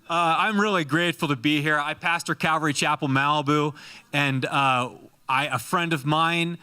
I'm really grateful to be here. I pastor Calvary Chapel, Malibu, and a friend of mine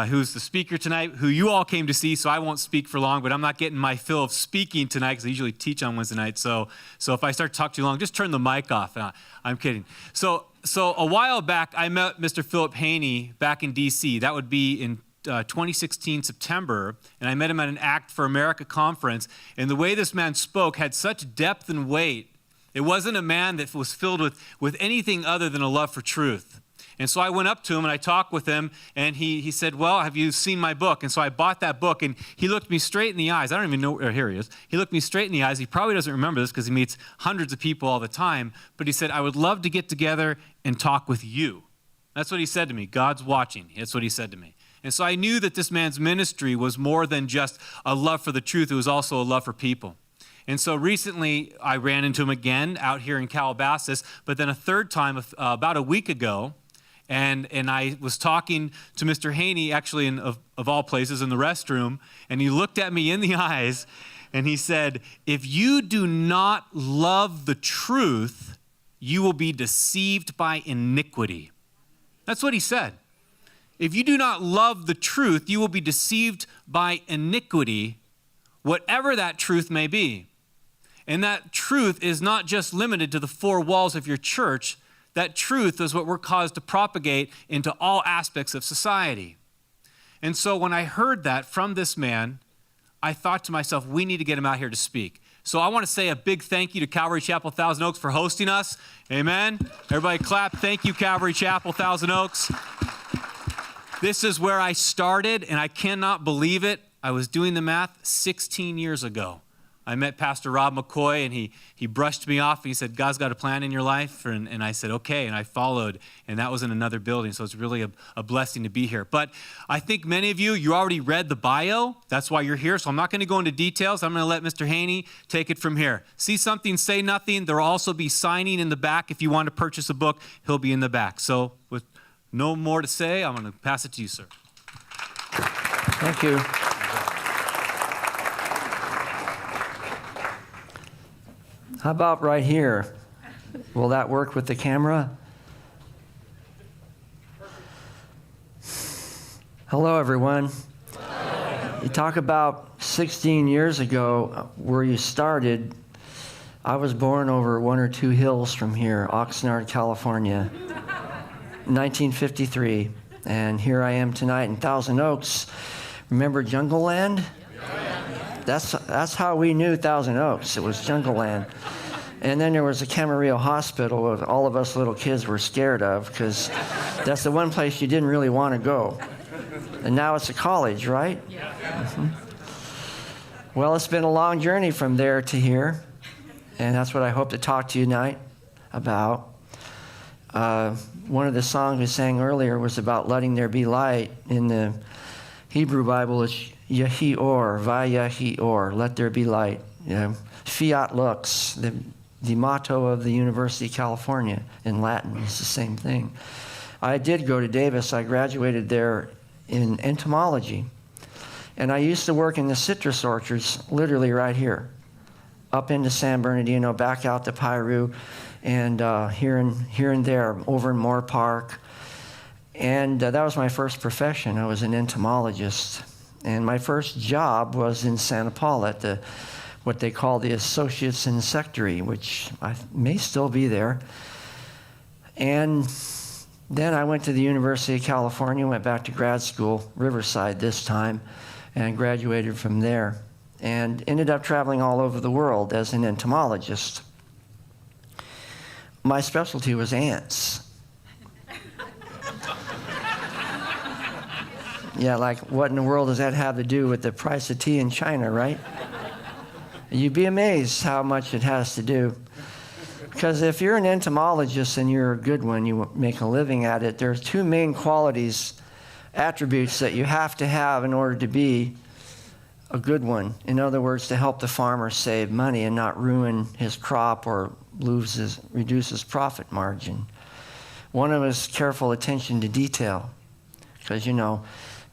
who's the speaker tonight, who you all came to see, so I won't speak for long, but I'm not getting my fill of speaking tonight because I usually teach on Wednesday night. So if I start to talk too long, just turn the mic off. I'm kidding. So a while back, I met Mr. Philip Haney back in D.C. That would be in 2016 September, and I met him at an Act for America conference, and the way this man spoke had such depth and weight. It wasn't a man that was filled with anything other than a love for truth. And so I went up to him and I talked with him, and he said, well, have you seen my book? And so I bought that book, and he looked me straight in the eyes. I don't even know, here he is. He looked me straight in the eyes. He probably doesn't remember this because he meets hundreds of people all the time, but he said, I would love to get together and talk with you. That's what he said to me. God's watching. That's what he said to me. And so I knew that this man's ministry was more than just a love for the truth. It was also a love for people. And so recently, I ran into him again out here in Calabasas, but then a third time about a week ago, and I was talking to Mr. Haney, actually, of all places, in the restroom, and he looked at me in the eyes, and he said, if you do not love the truth, you will be deceived by iniquity. That's what he said. If you do not love the truth, you will be deceived by iniquity, whatever that truth may be. And that truth is not just limited to the four walls of your church. That truth is what we're caused to propagate into all aspects of society. And so when I heard that from this man, I thought to myself, we need to get him out here to speak. So I want to say a big thank you to Calvary Chapel Thousand Oaks for hosting us. Amen. Everybody clap. Thank you, Calvary Chapel Thousand Oaks. This is where I started, and I cannot believe it. I was doing the math 16 years ago. I met Pastor Rob McCoy, and he brushed me off, and he said, God's got a plan in your life, and I said, okay, and I followed, and that was in another building, so it's really a blessing to be here. But I think many of you already read the bio. That's why you're here, so I'm not going to go into details. I'm going to let Mr. Haney take it from here. See something, say nothing. There will also be signing in the back. If you want to purchase a book, he'll be in the back. So with no more to say, I'm going to pass it to you, sir. Thank you. How about right here? Will that work with the camera? Hello, everyone. Hello. You talk about 16 years ago where you started. I was born over one or two hills from here, Oxnard, California, 1953. And here I am tonight in Thousand Oaks. Remember Jungle Land? That's how we knew Thousand Oaks. It was Jungle Land. And then there was a Camarillo Hospital that all of us little kids were scared of because that's the one place you didn't really want to go. And now it's a college, right? Yeah. Mm-hmm. Well, it's been a long journey from there to here. And that's what I hope to talk to you tonight about. One of the songs we sang earlier was about letting there be light. In the Hebrew Bible, it's Yahi Or, Vayahi Or, let there be light. You know, Fiat Lux, the motto of the University of California in Latin is the same thing. I did go to Davis. I graduated there in entomology. And I used to work in the citrus orchards, literally right here, up into San Bernardino, back out to Piru, and here and there, over in Moore Park. And that was my first profession. I was an entomologist. And my first job was in Santa Paula at what they call the Associates Insectary, which may still be there. And then I went to the University of California, went back to grad school, Riverside this time, and graduated from there. And ended up traveling all over the world as an entomologist. My specialty was ants. Yeah, like what in the world does that have to do with the price of tea in China, right? You'd be amazed how much it has to do. Because if you're an entomologist and you're a good one, you make a living at it, there's two main qualities, attributes that you have to have in order to be a good one. In other words, to help the farmer save money and not ruin his crop or reduce his profit margin. One of them is careful attention to detail. Because, you know,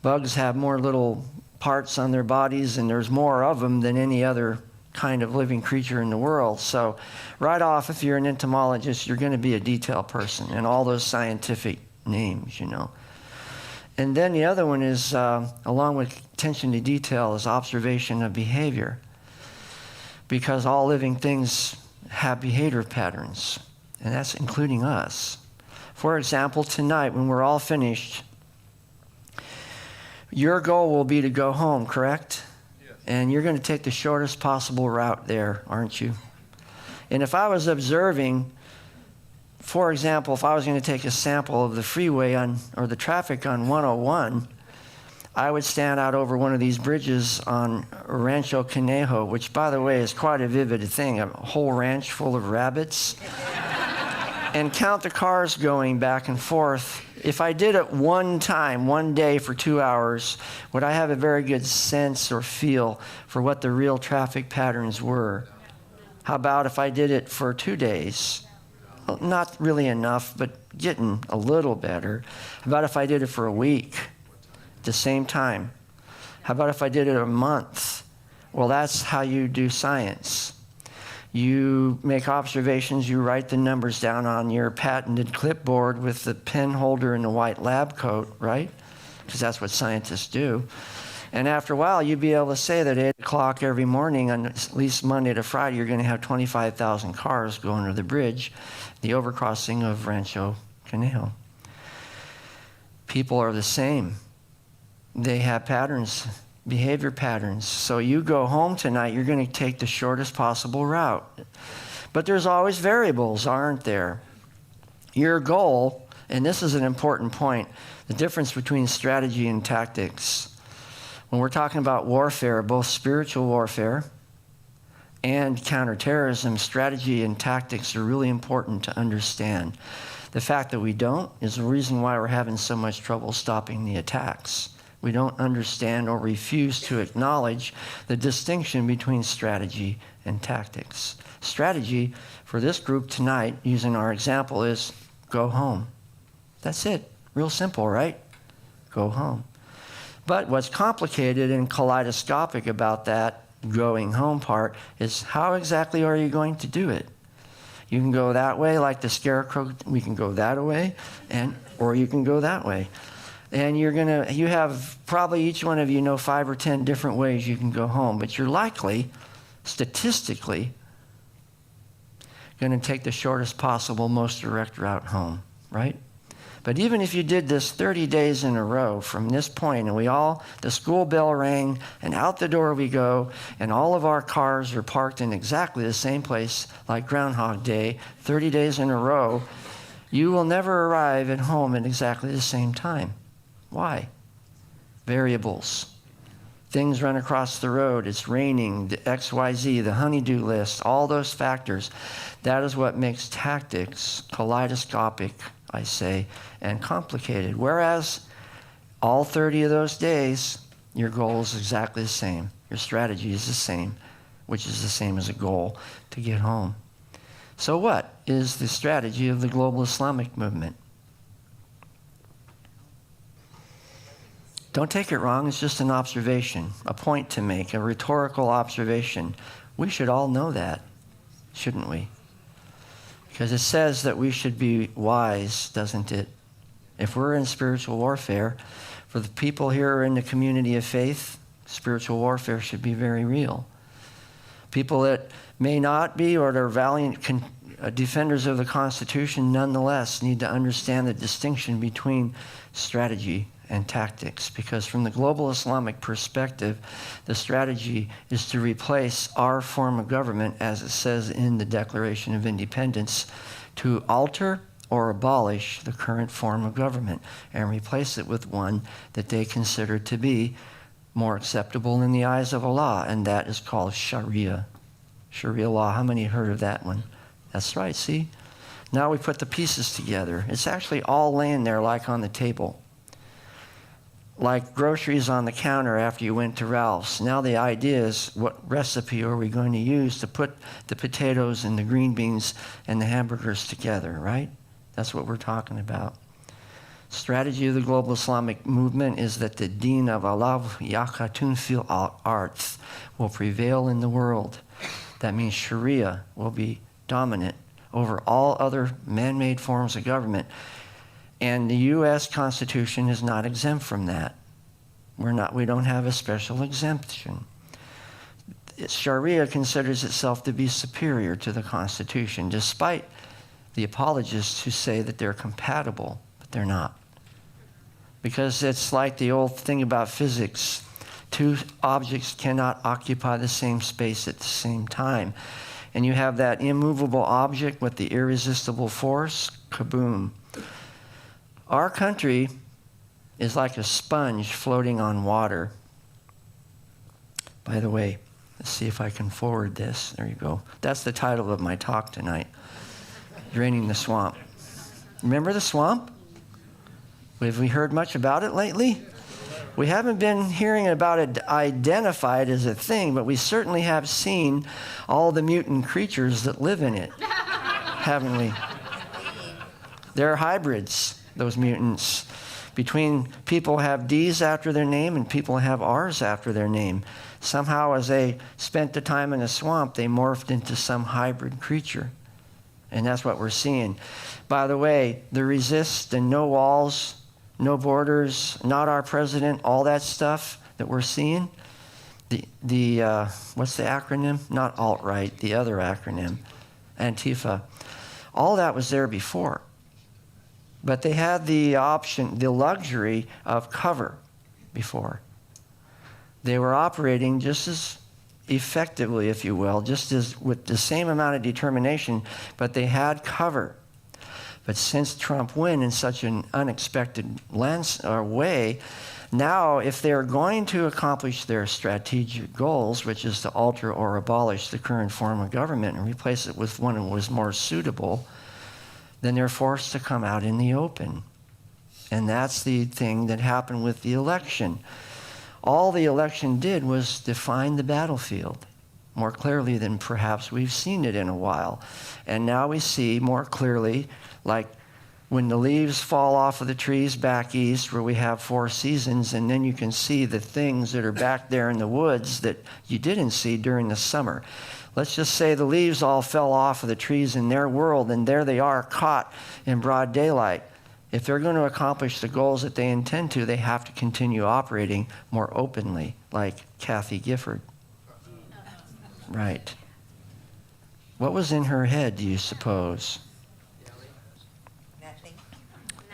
bugs have more little parts on their bodies, and there's more of them than any other kind of living creature in the world. So right off, if you're an entomologist, you're going to be a detail person and all those scientific names, you know. And then the other one is, along with attention to detail, is observation of behavior. Because all living things have behavior patterns, and that's including us. For example, tonight when we're all finished, your goal will be to go home, correct? Yes. And you're going to take the shortest possible route there, aren't you? And if I was observing, for example, if I was going to take a sample of the freeway or the traffic on 101, I would stand out over one of these bridges on Rancho Conejo, which, by the way, is quite a vivid thing, a whole ranch full of rabbits, and count the cars going back and forth. If I did it one time, one day for 2 hours, would I have a very good sense or feel for what the real traffic patterns were? How about if I did it for 2 days? Well, not really enough, but getting a little better. How about if I did it for a week? At the same time? How about if I did it a month? Well, that's how you do science. You make observations, you write the numbers down on your patented clipboard with the pen holder and the white lab coat, right? Because that's what scientists do. And after a while, you'd be able to say that at 8 o'clock every morning, on at least Monday to Friday, you're going to have 25,000 cars going over the bridge, the overcrossing of Rancho Conejo. People are the same. They have patterns, behavior patterns. So you go home tonight, you're going to take the shortest possible route. But there's always variables, aren't there? Your goal, and this is an important point, the difference between strategy and tactics. When we're talking about warfare, both spiritual warfare and counterterrorism, strategy and tactics are really important to understand. The fact that we don't is the reason why we're having so much trouble stopping the attacks. We don't understand or refuse to acknowledge the distinction between strategy and tactics. Strategy for this group tonight, using our example, is go home. That's it. Real simple, right? Go home. But what's complicated and kaleidoscopic about that going home part is how exactly are you going to do it? You can go that way like the scarecrow. We can go that way, or you can go that way. And you have probably each one of you know 5 or 10 different ways you can go home, but you're likely, statistically, going to take the shortest possible, most direct route home, right? But even if you did this 30 days in a row from this point, and the school bell rang, and out the door we go, and all of our cars are parked in exactly the same place like Groundhog Day, 30 days in a row, you will never arrive at home at exactly the same time. Why? Variables. Things run across the road. It's raining, the XYZ, the honeydew list, all those factors. That is what makes tactics kaleidoscopic, I say, and complicated. Whereas all 30 of those days, your goal is exactly the same. Your strategy is the same, which is the same as a goal to get home. So what is the strategy of the global Islamic movement? Don't take it wrong, it's just an observation, a point to make, a rhetorical observation. We should all know that, shouldn't we? Because it says that we should be wise, doesn't it? If we're in spiritual warfare, for the people here in the community of faith, spiritual warfare should be very real. People that may not be or that are valiant defenders of the Constitution nonetheless need to understand the distinction between strategy and tactics, because from the global Islamic perspective, the strategy is to replace our form of government, as it says in the Declaration of Independence, to alter or abolish the current form of government and replace it with one that they consider to be more acceptable in the eyes of Allah, and that is called Sharia. Sharia law. How many heard of that one? That's right, see? Now we put the pieces together. It's actually all laying there like on the table. Like groceries on the counter after you went to Ralph's. Now the idea is, what recipe are we going to use to put the potatoes and the green beans and the hamburgers together, right? That's what we're talking about. Strategy of the global Islamic movement is that the deen of Allah, Yakatun fil arts, will prevail in the world. That means Sharia will be dominant over all other man-made forms of government. And the U.S. Constitution is not exempt from that. We don't have a special exemption. Sharia considers itself to be superior to the Constitution, despite the apologists who say that they're compatible, but they're not. Because it's like the old thing about physics. Two objects cannot occupy the same space at the same time. And you have that immovable object with the irresistible force, kaboom. Our country is like a sponge floating on water. By the way, let's see if I can forward this. There you go. That's the title of my talk tonight, Draining the Swamp. Remember the swamp? Have we heard much about it lately? We haven't been hearing about it identified as a thing, but we certainly have seen all the mutant creatures that live in it, haven't we? They're hybrids, those mutants. Between people have D's after their name and people have R's after their name. Somehow, as they spent the time in the swamp, they morphed into some hybrid creature. And that's what we're seeing. By the way, the resist and no walls, no borders, not our president, all that stuff that we're seeing, what's the acronym? Not alt-right, the other acronym, Antifa. All that was there before. But they had the option, the luxury of cover before. They were operating just as effectively, if you will, just as with the same amount of determination, but they had cover. But since Trump won in such an unexpected way, now if they're going to accomplish their strategic goals, which is to alter or abolish the current form of government and replace it with one that was more suitable, then they're forced to come out in the open. And that's the thing that happened with the election. All the election did was define the battlefield more clearly than perhaps we've seen it in a while. And now we see more clearly, like when the leaves fall off of the trees back east where we have 4 seasons, and then you can see the things that are back there in the woods that you didn't see during the summer. Let's just say the leaves all fell off of the trees in their world, and there they are caught in broad daylight. If they're going to accomplish the goals that they intend to, they have to continue operating more openly, like Kathy Gifford. Right. What was in her head, do you suppose? Nothing.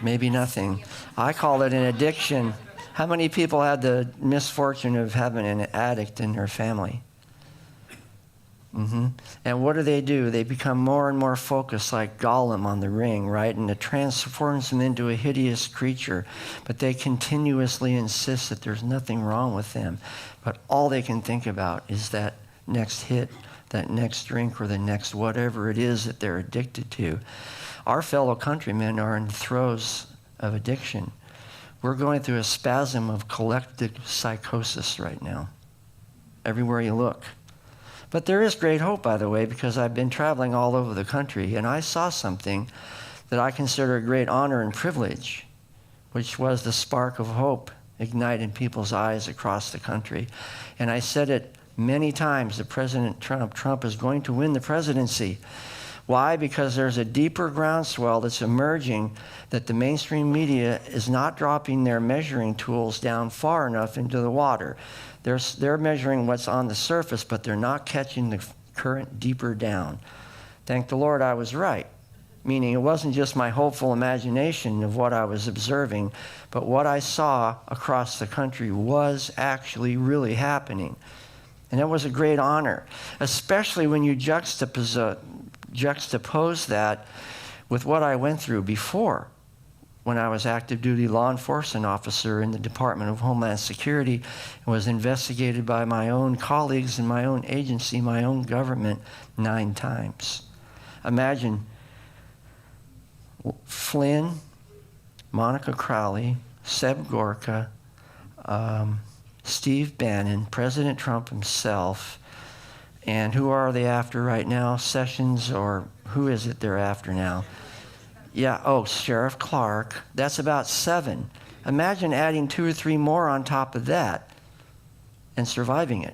Maybe nothing. I call it an addiction. How many people had the misfortune of having an addict in their family? And what do? They become more and more focused like Gollum on the ring, right? And it transforms them into a hideous creature. But they continuously insist that there's nothing wrong with them. But all they can think about is that next hit, that next drink, or the next whatever it is that they're addicted to. Our fellow countrymen are in the throes of addiction. We're going through a spasm of collective psychosis right now, everywhere you look. But there is great hope, by the way, because I've been traveling all over the country, and I saw something that I consider a great honor and privilege, which was the spark of hope ignite in people's eyes across the country. And I said it many times to President Trump. Trump is going to win the presidency. Why? Because there's a deeper groundswell that's emerging that the mainstream media is not dropping their measuring tools down far enough into the water. They're measuring what's on the surface, but they're not catching the current deeper down. Thank the Lord I was right. Meaning it wasn't just my hopeful imagination of what I was observing, but what I saw across the country was actually really happening. And it was a great honor, especially when you juxtapose that with what I went through before when I was active duty law enforcement officer in the Department of Homeland Security and was investigated by my own colleagues in my own agency, my own government, 9 times. Imagine Flynn, Monica Crowley, Seb Gorka, Steve Bannon, President Trump himself, and who are they after right now? Sessions, or who is it they're after now? Yeah, Sheriff Clark. That's about 7. Imagine adding 2 or 3 more on top of that and surviving it.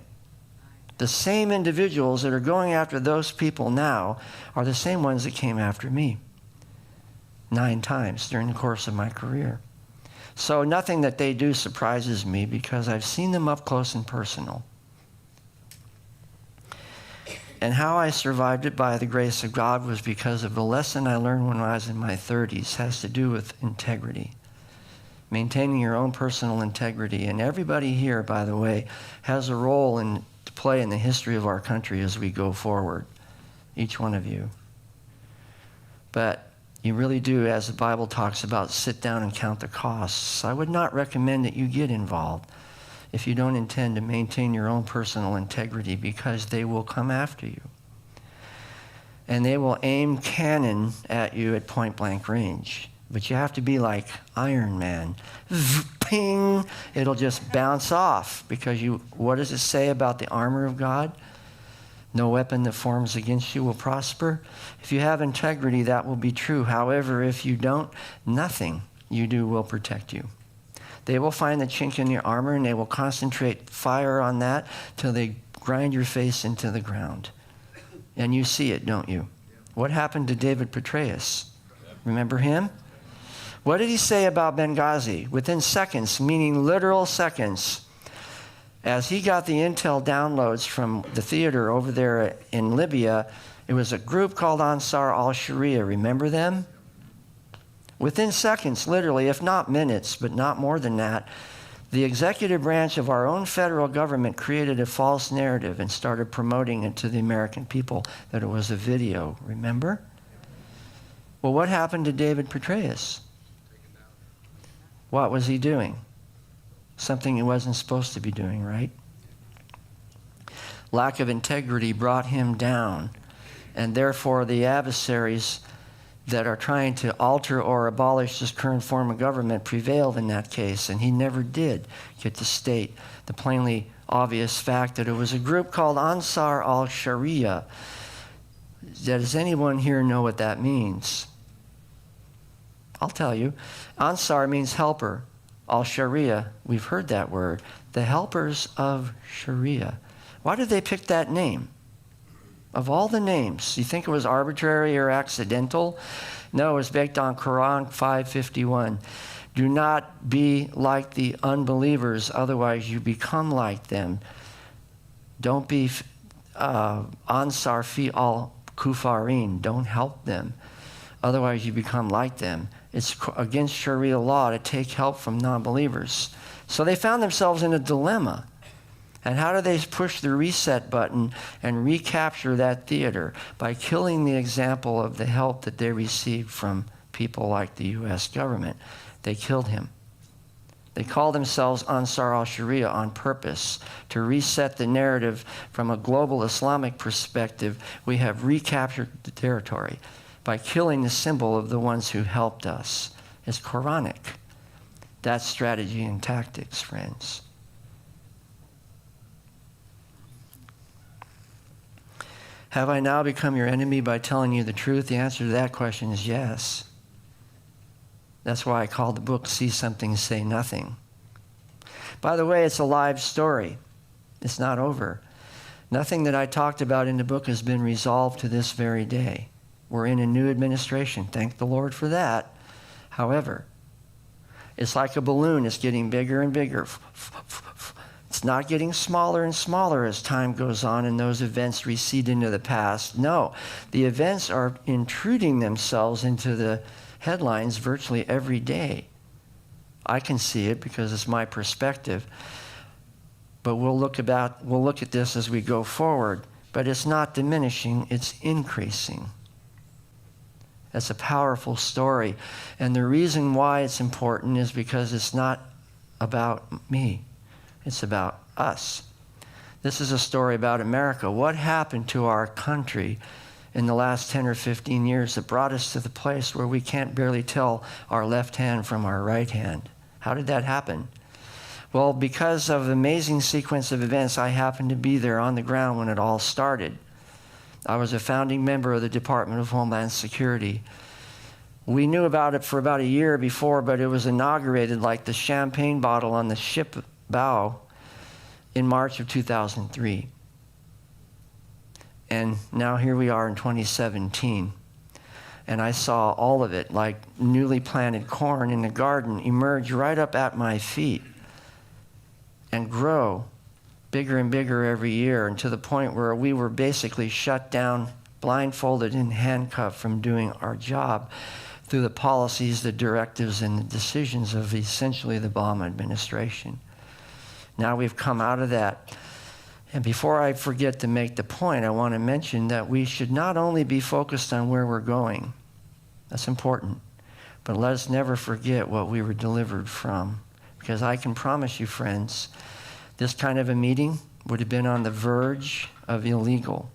The same individuals that are going after those people now are the same ones that came after me 9 times during the course of my career. So nothing that they do surprises me because I've seen them up close and personal. And how I survived it by the grace of God was because of the lesson I learned when I was in my 30s. Has to do with integrity. Maintaining your own personal integrity. And everybody here, by the way, has a role to play in the history of our country as we go forward. Each one of you. But you really do, as the Bible talks about, sit down and count the costs. I would not recommend that you get involved if you don't intend to maintain your own personal integrity, because they will come after you. And they will aim cannon at you at point blank range. But you have to be like Iron Man. Ping! It'll just bounce off, because what does it say about the armor of God? No weapon that forms against you will prosper. If you have integrity, that will be true. However, if you don't, nothing you do will protect you. They will find the chink in your armor, and they will concentrate fire on that till they grind your face into the ground. And you see it, don't you? What happened to David Petraeus? Remember him? What did he say about Benghazi? Within seconds, meaning literal seconds, as he got the intel downloads from the theater over there in Libya, it was a group called Ansar al-Sharia. Remember them? Within seconds, literally, if not minutes, but not more than that, the executive branch of our own federal government created a false narrative and started promoting it to the American people that it was a video. Remember? Well, what happened to David Petraeus? What was he doing? Something he wasn't supposed to be doing, right? Lack of integrity brought him down, and therefore the adversaries that are trying to alter or abolish this current form of government prevailed in that case, and he never did get to state the plainly obvious fact that it was a group called Ansar al-Sharia. Does anyone here know what that means? I'll tell you. Ansar means helper. Al-Sharia, we've heard that word. The helpers of Sharia. Why did they pick that name? Of all the names, you think it was arbitrary or accidental? No, it was based on Quran 5:51. Do not be like the unbelievers, otherwise you become like them. Don't be Ansar fi al-Kufarin. Don't help them, otherwise you become like them. It's against Sharia law to take help from non-believers. So they found themselves in a dilemma. And how do they push the reset button and recapture that theater? By killing the example of the help that they received from people like the U.S. government. They killed him. They call themselves Ansar al-Sharia on purpose to reset the narrative from a global Islamic perspective. We have recaptured the territory by killing the symbol of the ones who helped us. It's Quranic. That's strategy and tactics, friends. Have I now become your enemy by telling you the truth? The answer to that question is yes. That's why I called the book See Something, Say Nothing. By the way, it's a live story. It's not over. Nothing that I talked about in the book has been resolved to this very day. We're in a new administration. Thank the Lord for that. However, it's like a balloon. It's getting bigger and bigger. It's not getting smaller and smaller as time goes on and those events recede into the past. No, the events are intruding themselves into the headlines virtually every day. I can see it because it's my perspective. But we'll look at this as we go forward. But it's not diminishing, it's increasing. That's a powerful story. And the reason why it's important is because it's not about me. It's about us. This is a story about America. What happened to our country in the last 10 or 15 years that brought us to the place where we can't barely tell our left hand from our right hand? How did that happen? Well, because of the amazing sequence of events, I happened to be there on the ground when it all started. I was a founding member of the Department of Homeland Security. We knew about it for about a year before, but it was inaugurated like the champagne bottle on the ship bow in March of 2003. And now here we are in 2017. And I saw all of it, like newly planted corn in the garden, emerge right up at my feet and grow bigger and bigger every year, and to the point where we were basically shut down, blindfolded and handcuffed from doing our job through the policies, the directives, and the decisions of essentially the Obama administration. Now we've come out of that. And before I forget to make the point, I want to mention that we should not only be focused on where we're going, that's important, but let us never forget what we were delivered from. Because I can promise you, friends, this kind of a meeting would have been on the verge of illegal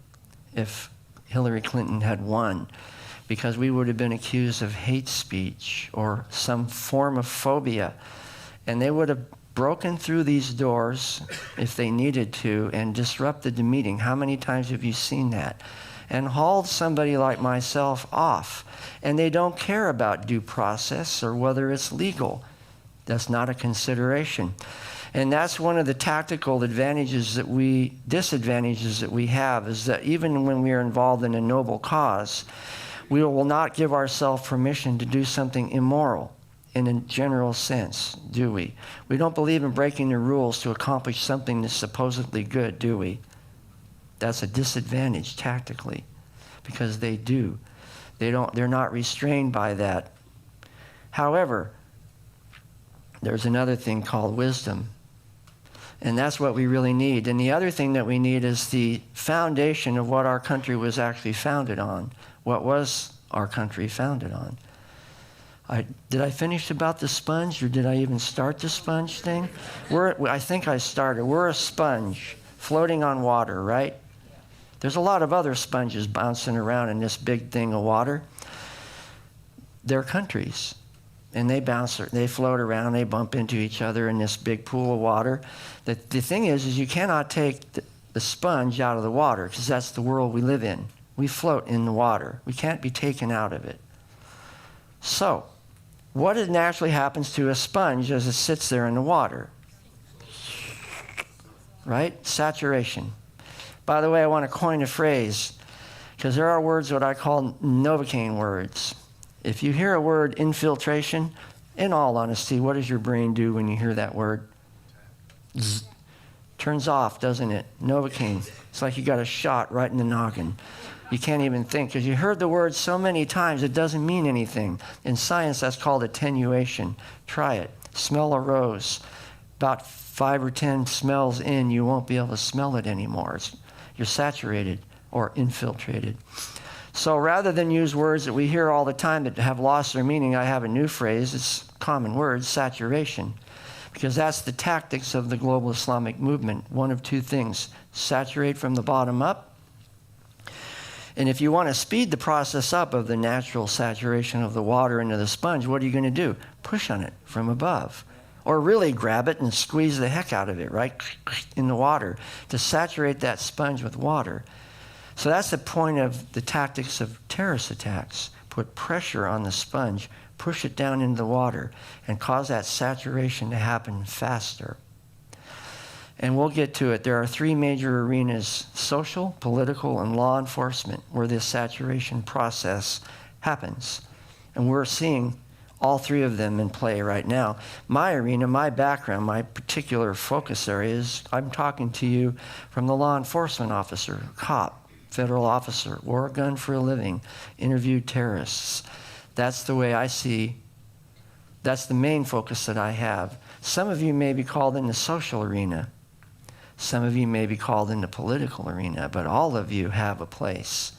if Hillary Clinton had won, because we would have been accused of hate speech or some form of phobia. And they would have broken through these doors if they needed to and disrupted the meeting. How many times have you seen that? And hauled somebody like myself off. And they don't care about due process or whether it's legal. That's not a consideration. And that's one of the tactical disadvantages that we have, is that even when we are involved in a noble cause, we will not give ourselves permission to do something immoral in a general sense, do we? We don't believe in breaking the rules to accomplish something that's supposedly good, do we? That's a disadvantage tactically, because they do. They're not restrained by that. However, there's another thing called wisdom. And that's what we really need. And the other thing that we need is the foundation of what our country was actually founded on. What was our country founded on? Did I finish about the sponge, or did I even start the sponge thing? I think I started. We're a sponge floating on water, right? There's a lot of other sponges bouncing around in this big thing of water. They're countries. And they float around, they bump into each other in this big pool of water. The thing is you cannot take the sponge out of the water, because that's the world we live in. We float in the water. We can't be taken out of it. So, what naturally happens to a sponge as it sits there in the water? Right? Saturation. By the way, I want to coin a phrase, because there are words that I call Novocaine words. If you hear a word infiltration, in all honesty, what does your brain do when you hear that word? Zzz. Turns off, doesn't it? Novocaine. It's like you got a shot right in the noggin. You can't even think, because you heard the word so many times it doesn't mean anything. In science, that's called attenuation. Try it. Smell a rose. About 5 or 10 smells in, you won't be able to smell it anymore. You're saturated or infiltrated. So rather than use words that we hear all the time that have lost their meaning, I have a new phrase. It's common word, saturation. Because that's the tactics of the global Islamic movement. One of two things: saturate from the bottom up. And if you want to speed the process up of the natural saturation of the water into the sponge, what are you going to do? Push on it from above. Or really grab it and squeeze the heck out of it, right? In the water, to saturate that sponge with water. So that's the point of the tactics of terrorist attacks. Put pressure on the sponge, push it down into the water, and cause that saturation to happen faster. And we'll get to it. There are 3 major arenas: social, political, and law enforcement, where this saturation process happens. And we're seeing all 3 of them in play right now. My arena, my background, my particular focus area is I'm talking to you from the law enforcement officer, cop, federal officer, wore a gun for a living, interviewed terrorists. That's the way I see, that's the main focus that I have. Some of you may be called in the social arena. Some of you may be called in the political arena, but all of you have a place,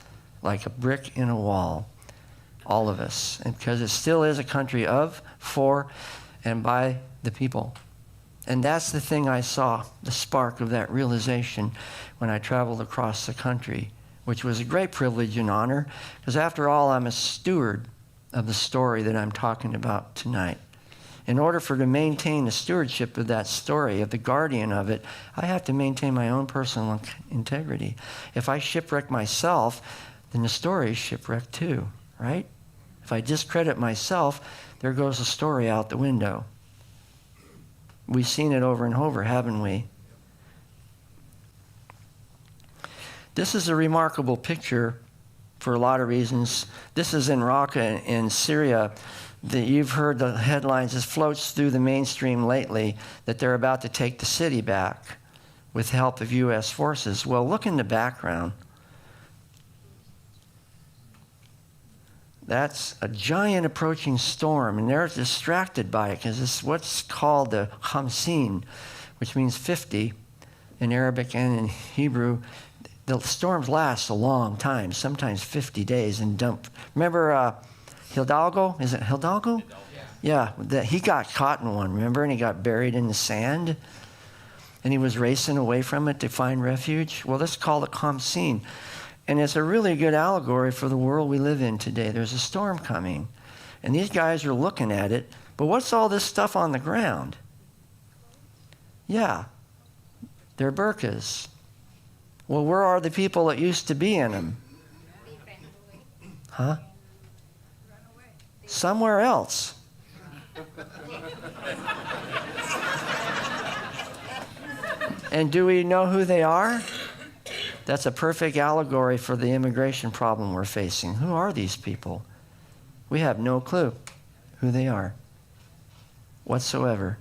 like a brick in a wall, all of us. And because it still is a country of, for, and by the people. And that's the thing I saw, the spark of that realization when I traveled across the country, which was a great privilege and honor, because after all, I'm a steward of the story that I'm talking about tonight. In order to maintain the stewardship of that story, of the guardian of it, I have to maintain my own personal integrity. If I shipwreck myself, then the story is shipwrecked too, right? If I discredit myself, there goes the story out the window. We've seen it over and over, haven't we? This is a remarkable picture for a lot of reasons. This is in Raqqa in Syria. You've heard the headlines. This floats through the mainstream lately that they're about to take the city back with help of U.S. forces. Well, look in the background. That's a giant approaching storm, and they're distracted by it because it's what's called the Khamsin, which means 50 in Arabic and in Hebrew. The storms last a long time, sometimes 50 days, and dump. Remember Hidalgo? Is it Hidalgo? Yeah, he got caught in one, remember? And he got buried in the sand, and he was racing away from it to find refuge. Well, that's called a Khamsin. And it's a really good allegory for the world we live in today. There's a storm coming, and these guys are looking at it. But what's all this stuff on the ground? Yeah, they're burqas. Well, where are the people that used to be in them? Huh? Somewhere else. And do we know who they are? That's a perfect allegory for the immigration problem we're facing. Who are these people? We have no clue who they are whatsoever.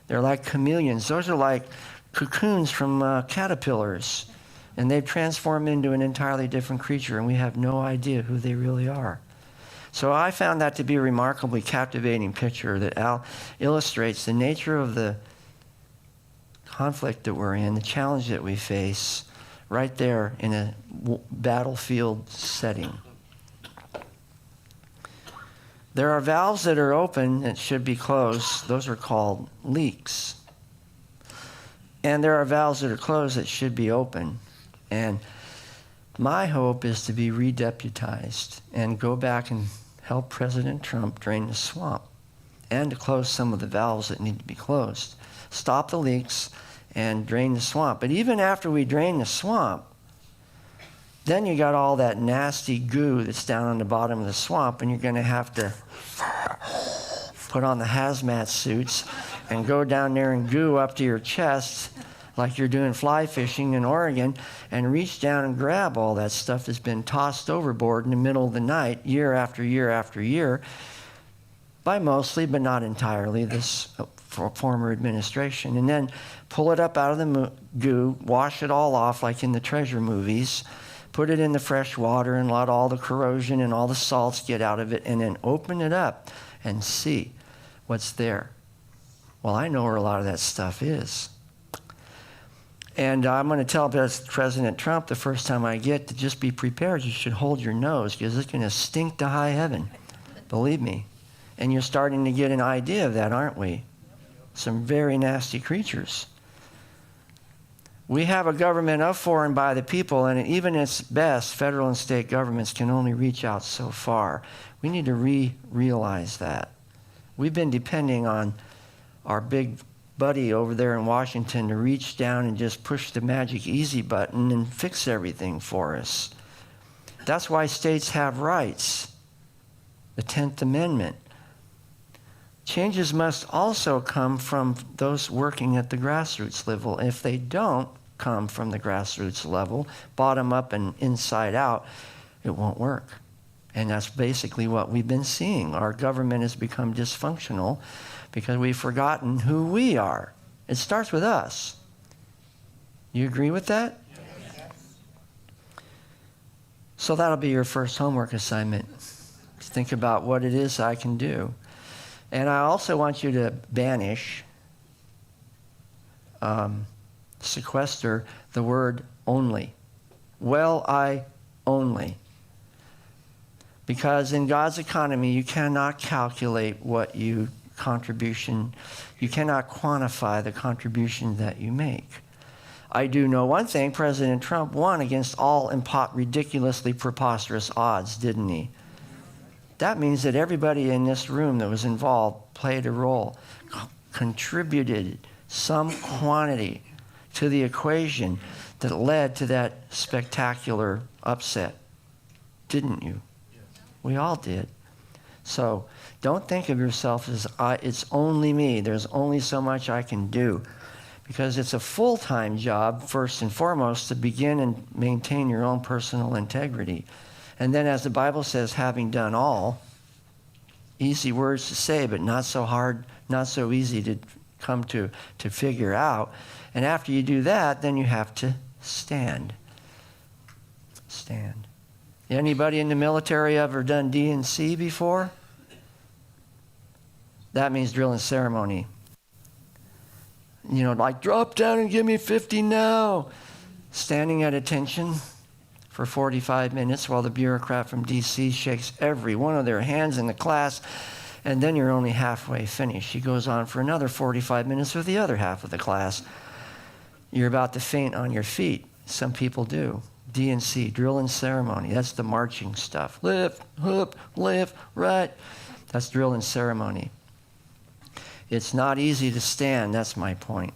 They're like chameleons. Those are like cocoons from caterpillars. And they've transformed into an entirely different creature, and we have no idea who they really are. So I found that to be a remarkably captivating picture that illustrates the nature of the conflict that we're in, the challenge that we face, right there in a battlefield setting. There are valves that are open that should be closed. Those are called leaks. And there are valves that are closed that should be open. And my hope is to be redeputized and go back and help President Trump drain the swamp and to close some of the valves that need to be closed. Stop the leaks and drain the swamp. But even after we drain the swamp, then you got all that nasty goo that's down on the bottom of the swamp, and you're going to have to put on the hazmat suits and go down there and goo up to your chest like you're doing fly fishing in Oregon, and reach down and grab all that stuff that's been tossed overboard in the middle of the night, year after year after year, by mostly, but not entirely, this former administration. And then pull it up out of the goo, wash it all off like in the treasure movies, put it in the fresh water and let all the corrosion and all the salts get out of it, and then open it up and see what's there. Well, I know where a lot of that stuff is. And I'm going to tell President Trump the first time I get to just be prepared. You should hold your nose because it's going to stink to high heaven. Believe me. And you're starting to get an idea of that, aren't we? Some very nasty creatures. We have a government of, for, and by the people, and even its best, federal and state governments can only reach out so far. We need to realize that. We've been depending on our big buddy over there in Washington to reach down and just push the magic easy button and fix everything for us. That's why states have rights. The 10th Amendment. Changes must also come from those working at the grassroots level. If they don't come from the grassroots level, bottom up and inside out, it won't work. And that's basically what we've been seeing. Our government has become dysfunctional because we've forgotten who we are. It starts with us. You agree with that? Yes. So that'll be your first homework assignment. Think about what it is I can do. And I also want you to banish, sequester the word only. Well, I only. Because in God's economy, you cannot calculate you cannot quantify the contribution that you make. I do know one thing, President Trump won against all ridiculously preposterous odds, didn't he? That means that everybody in this room that was involved played a role, contributed some quantity to the equation that led to that spectacular upset, didn't you? Yes. We all did. So don't think of yourself as, it's only me. There's only so much I can do. because it's a full-time job, first and foremost, to begin and maintain your own personal integrity. And then, as the Bible says, having done all, easy words to say, but not so hard, not so easy to come to figure out. And after you do that, then you have to stand. Stand. Anybody in the military ever done D&C before? That means drill and ceremony. You know, like, drop down and give me 50 now. Standing at attention for 45 minutes while the bureaucrat from D.C. shakes every one of their hands in the class, and then you're only halfway finished. He goes on for another 45 minutes with the other half of the class. You're about to faint on your feet. Some people do. D&C, drill and ceremony. That's the marching stuff. Lift, hoop, left, right. That's drill and ceremony. It's not easy to stand, that's my point.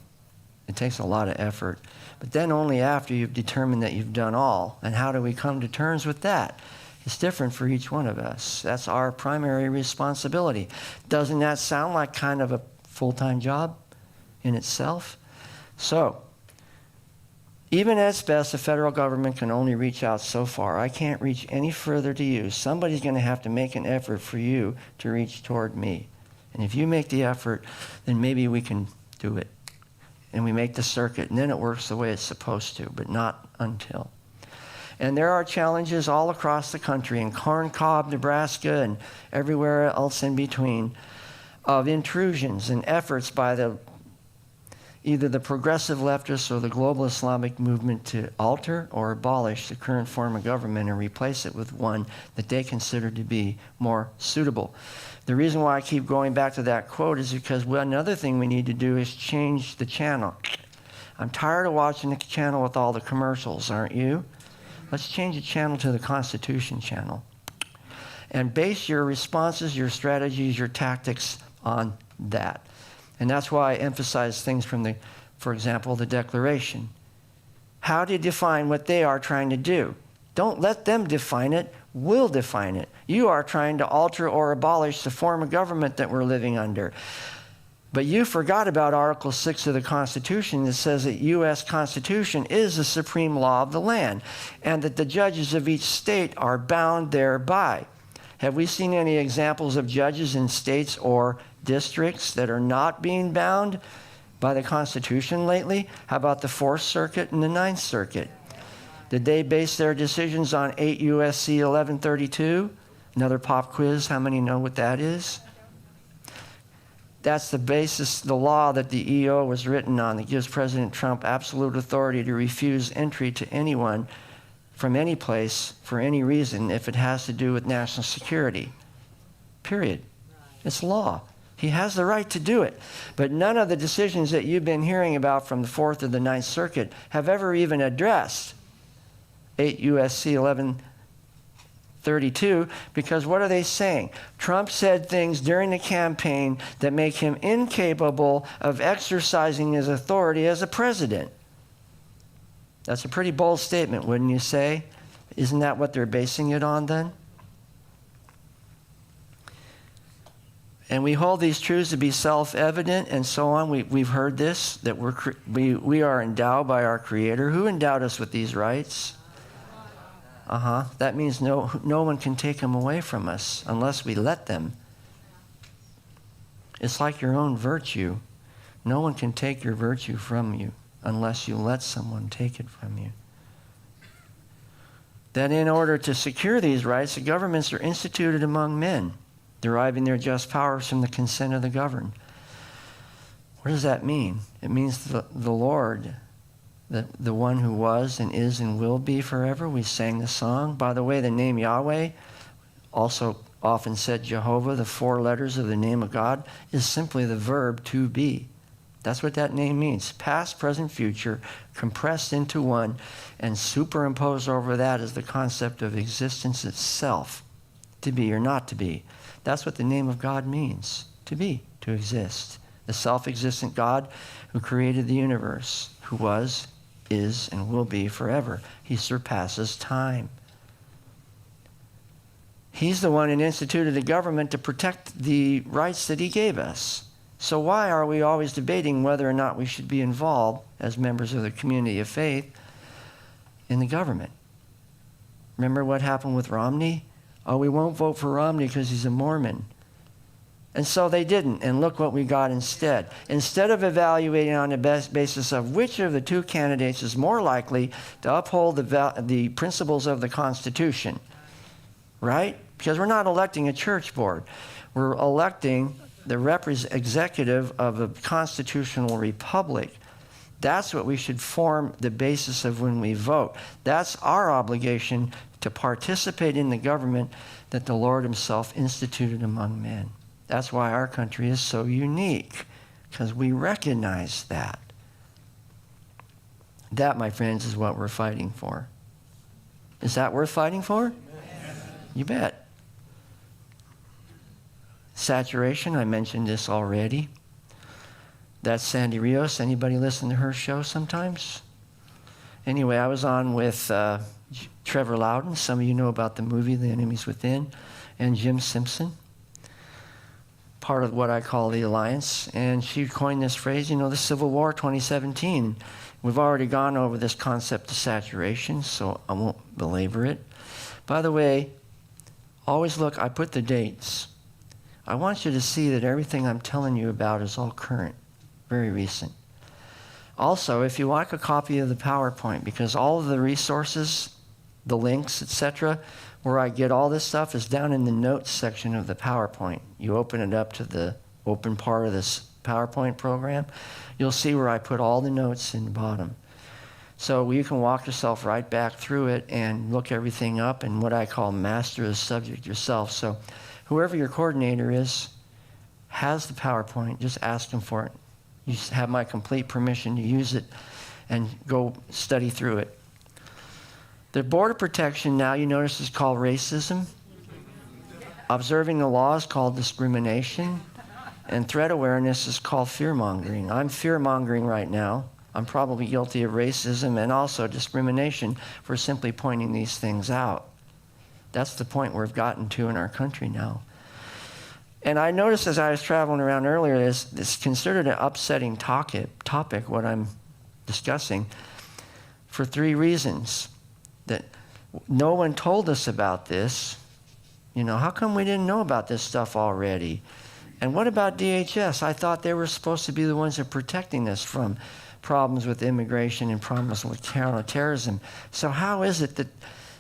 It takes a lot of effort. But then only after you've determined that you've done all. And how do we come to terms with that? It's different for each one of us. That's our primary responsibility. Doesn't that sound like kind of a full-time job in itself? So, even at its best, the federal government can only reach out so far. I can't reach any further to you. Somebody's going to have to make an effort for you to reach toward me. And if you make the effort, then maybe we can do it. And we make the circuit, and then it works the way it's supposed to, but not until. And there are challenges all across the country, in Corn Cob, Nebraska, and everywhere else in between, of intrusions and efforts by either the progressive leftists or the global Islamic movement to alter or abolish the current form of government and replace it with one that they consider to be more suitable. The reason why I keep going back to that quote is because another thing we need to do is change the channel. I'm tired of watching the channel with all the commercials, aren't you? Let's change the channel to the Constitution channel. And base your responses, your strategies, your tactics on that. And that's why I emphasize things from for example, the Declaration. How to define what they are trying to do. Don't let them define it. We'll define it. You are trying to alter or abolish the form of government that we're living under. But you forgot about Article 6 of the Constitution that says that U.S. Constitution is the supreme law of the land and that the judges of each state are bound thereby. Have we seen any examples of judges in states or districts that are not being bound by the Constitution lately? How about the 4th Circuit and the 9th Circuit? Did they base their decisions on 8 U.S.C. 1132? Another pop quiz. How many know what that is? That's the basis, the law that the EO was written on that gives President Trump absolute authority to refuse entry to anyone from any place for any reason if it has to do with national security. Period. It's law. He has the right to do it. But none of the decisions that you've been hearing about from the 4th or the 9th Circuit have ever even addressed 8 U.S.C. 1132, because what are they saying? Trump said things during the campaign that make him incapable of exercising his authority as a president. That's a pretty bold statement, wouldn't you say? Isn't that what they're basing it on then? And we hold these truths to be self-evident and so on. We've heard this, that we are endowed by our Creator. Who endowed us with these rights? That means no one can take them away from us unless we let them. It's like your own virtue. No one can take your virtue from you unless you let someone take it from you. That in order to secure these rights, the governments are instituted among men, deriving their just powers from the consent of the governed. What does that mean? It means the Lord, the one who was and is and will be forever. We sang the song. By the way, the name Yahweh, also often said Jehovah, the 4 letters of the name of God, is simply the verb to be. That's what that name means. Past, present, future, compressed into one, and superimposed over that is the concept of existence itself. To be or not to be. That's what the name of God means. To be, to exist. The self-existent God who created the universe, who was, is, and will be forever. He surpasses time. He's the one who instituted the government to protect the rights that he gave us. So why are we always debating whether or not we should be involved as members of the community of faith in the government? Remember what happened with Romney? Oh, we won't vote for Romney because he's a Mormon. And so they didn't, and look what we got instead. Instead of evaluating on the basis of which of the two candidates is more likely to uphold the principles of the Constitution, right? Because we're not electing a church board. We're electing the executive of a constitutional republic. That's what we should form the basis of when we vote. That's our obligation to participate in the government that the Lord himself instituted among men. That's why our country is so unique, because we recognize that. That, my friends, is what we're fighting for. Is that worth fighting for? Yes. You bet. Saturation, I mentioned this already. That's Sandy Rios. Anybody listen to her show sometimes? Anyway, I was on with Trevor Loudon. Some of you know about the movie The Enemy's Within, and Jim Simpson, part of what I call the Alliance. And she coined this phrase, the Civil War 2017. We've already gone over this concept of saturation, so I won't belabor it. By the way, always look, I put the dates. I want you to see that everything I'm telling you about is all current, very recent. Also, if you like a copy of the PowerPoint, because all of the resources, the links, etc., where I get all this stuff is down in the notes section of the PowerPoint. You open it up to the open part of this PowerPoint program, you'll see where I put all the notes in the bottom. So you can walk yourself right back through it and look everything up and what I call master the subject yourself. So whoever your coordinator is has the PowerPoint, just ask them for it. You have my complete permission to use it and go study through it. The border protection now, you notice, is called racism. Observing the law is called discrimination. And threat awareness is called fear-mongering. I'm fear-mongering right now. I'm probably guilty of racism and also discrimination for simply pointing these things out. That's the point we've gotten to in our country now. And I noticed as I was traveling around earlier, it's considered an upsetting topic, what I'm discussing, for three reasons. That no one told us about this. How come we didn't know about this stuff already? And what about DHS? I thought they were supposed to be the ones that are protecting us from problems with immigration and problems with counterterrorism. So how is it that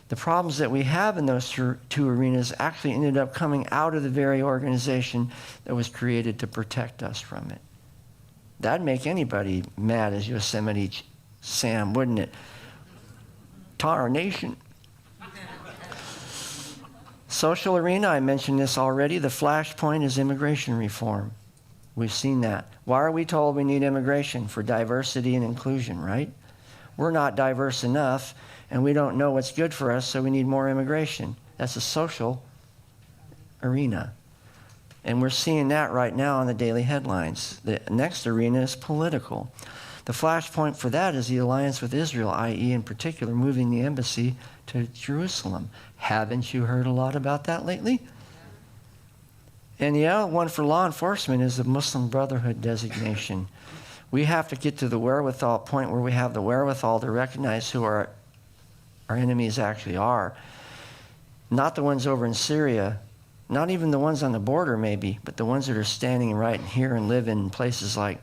the problems that we have in those two arenas actually ended up coming out of the very organization that was created to protect us from it? That'd make anybody mad as Yosemite Sam, wouldn't it? Tarnation. Social arena, I mentioned this already. The flashpoint is immigration reform. We've seen that. Why are we told we need immigration? For diversity and inclusion, right? We're not diverse enough, and we don't know what's good for us, so we need more immigration. That's a social arena. And we're seeing that right now on the daily headlines. The next arena is political. The flashpoint for that is the alliance with Israel, i.e. in particular moving the embassy to Jerusalem. Haven't you heard a lot about that lately? And the other one for law enforcement is the Muslim Brotherhood designation. We have to get to the point where we have the wherewithal to recognize who our enemies actually are. Not the ones over in Syria, not even the ones on the border maybe, but the ones that are standing right here and live in places like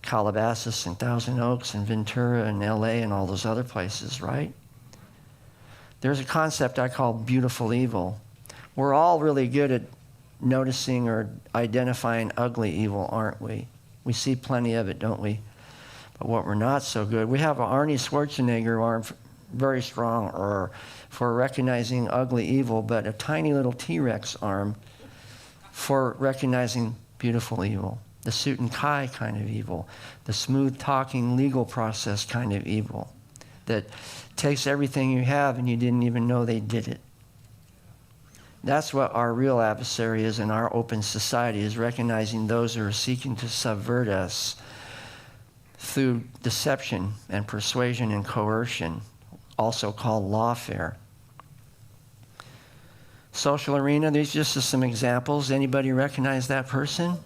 Calabasas and Thousand Oaks and Ventura and LA and all those other places, right? There's a concept I call beautiful evil. We're all really good at noticing or identifying ugly evil, aren't we? We see plenty of it, don't we? But what we're not so good, we have an Arnie Schwarzenegger arm, very strong, for recognizing ugly evil, but a tiny little T-Rex arm for recognizing beautiful evil. The suit and tie kind of evil, the smooth-talking legal process kind of evil that takes everything you have and you didn't even know they did it. That's what our real adversary is in our open society, is recognizing those who are seeking to subvert us through deception and persuasion and coercion, also called lawfare. Social arena, these just are some examples. Anybody recognize that person?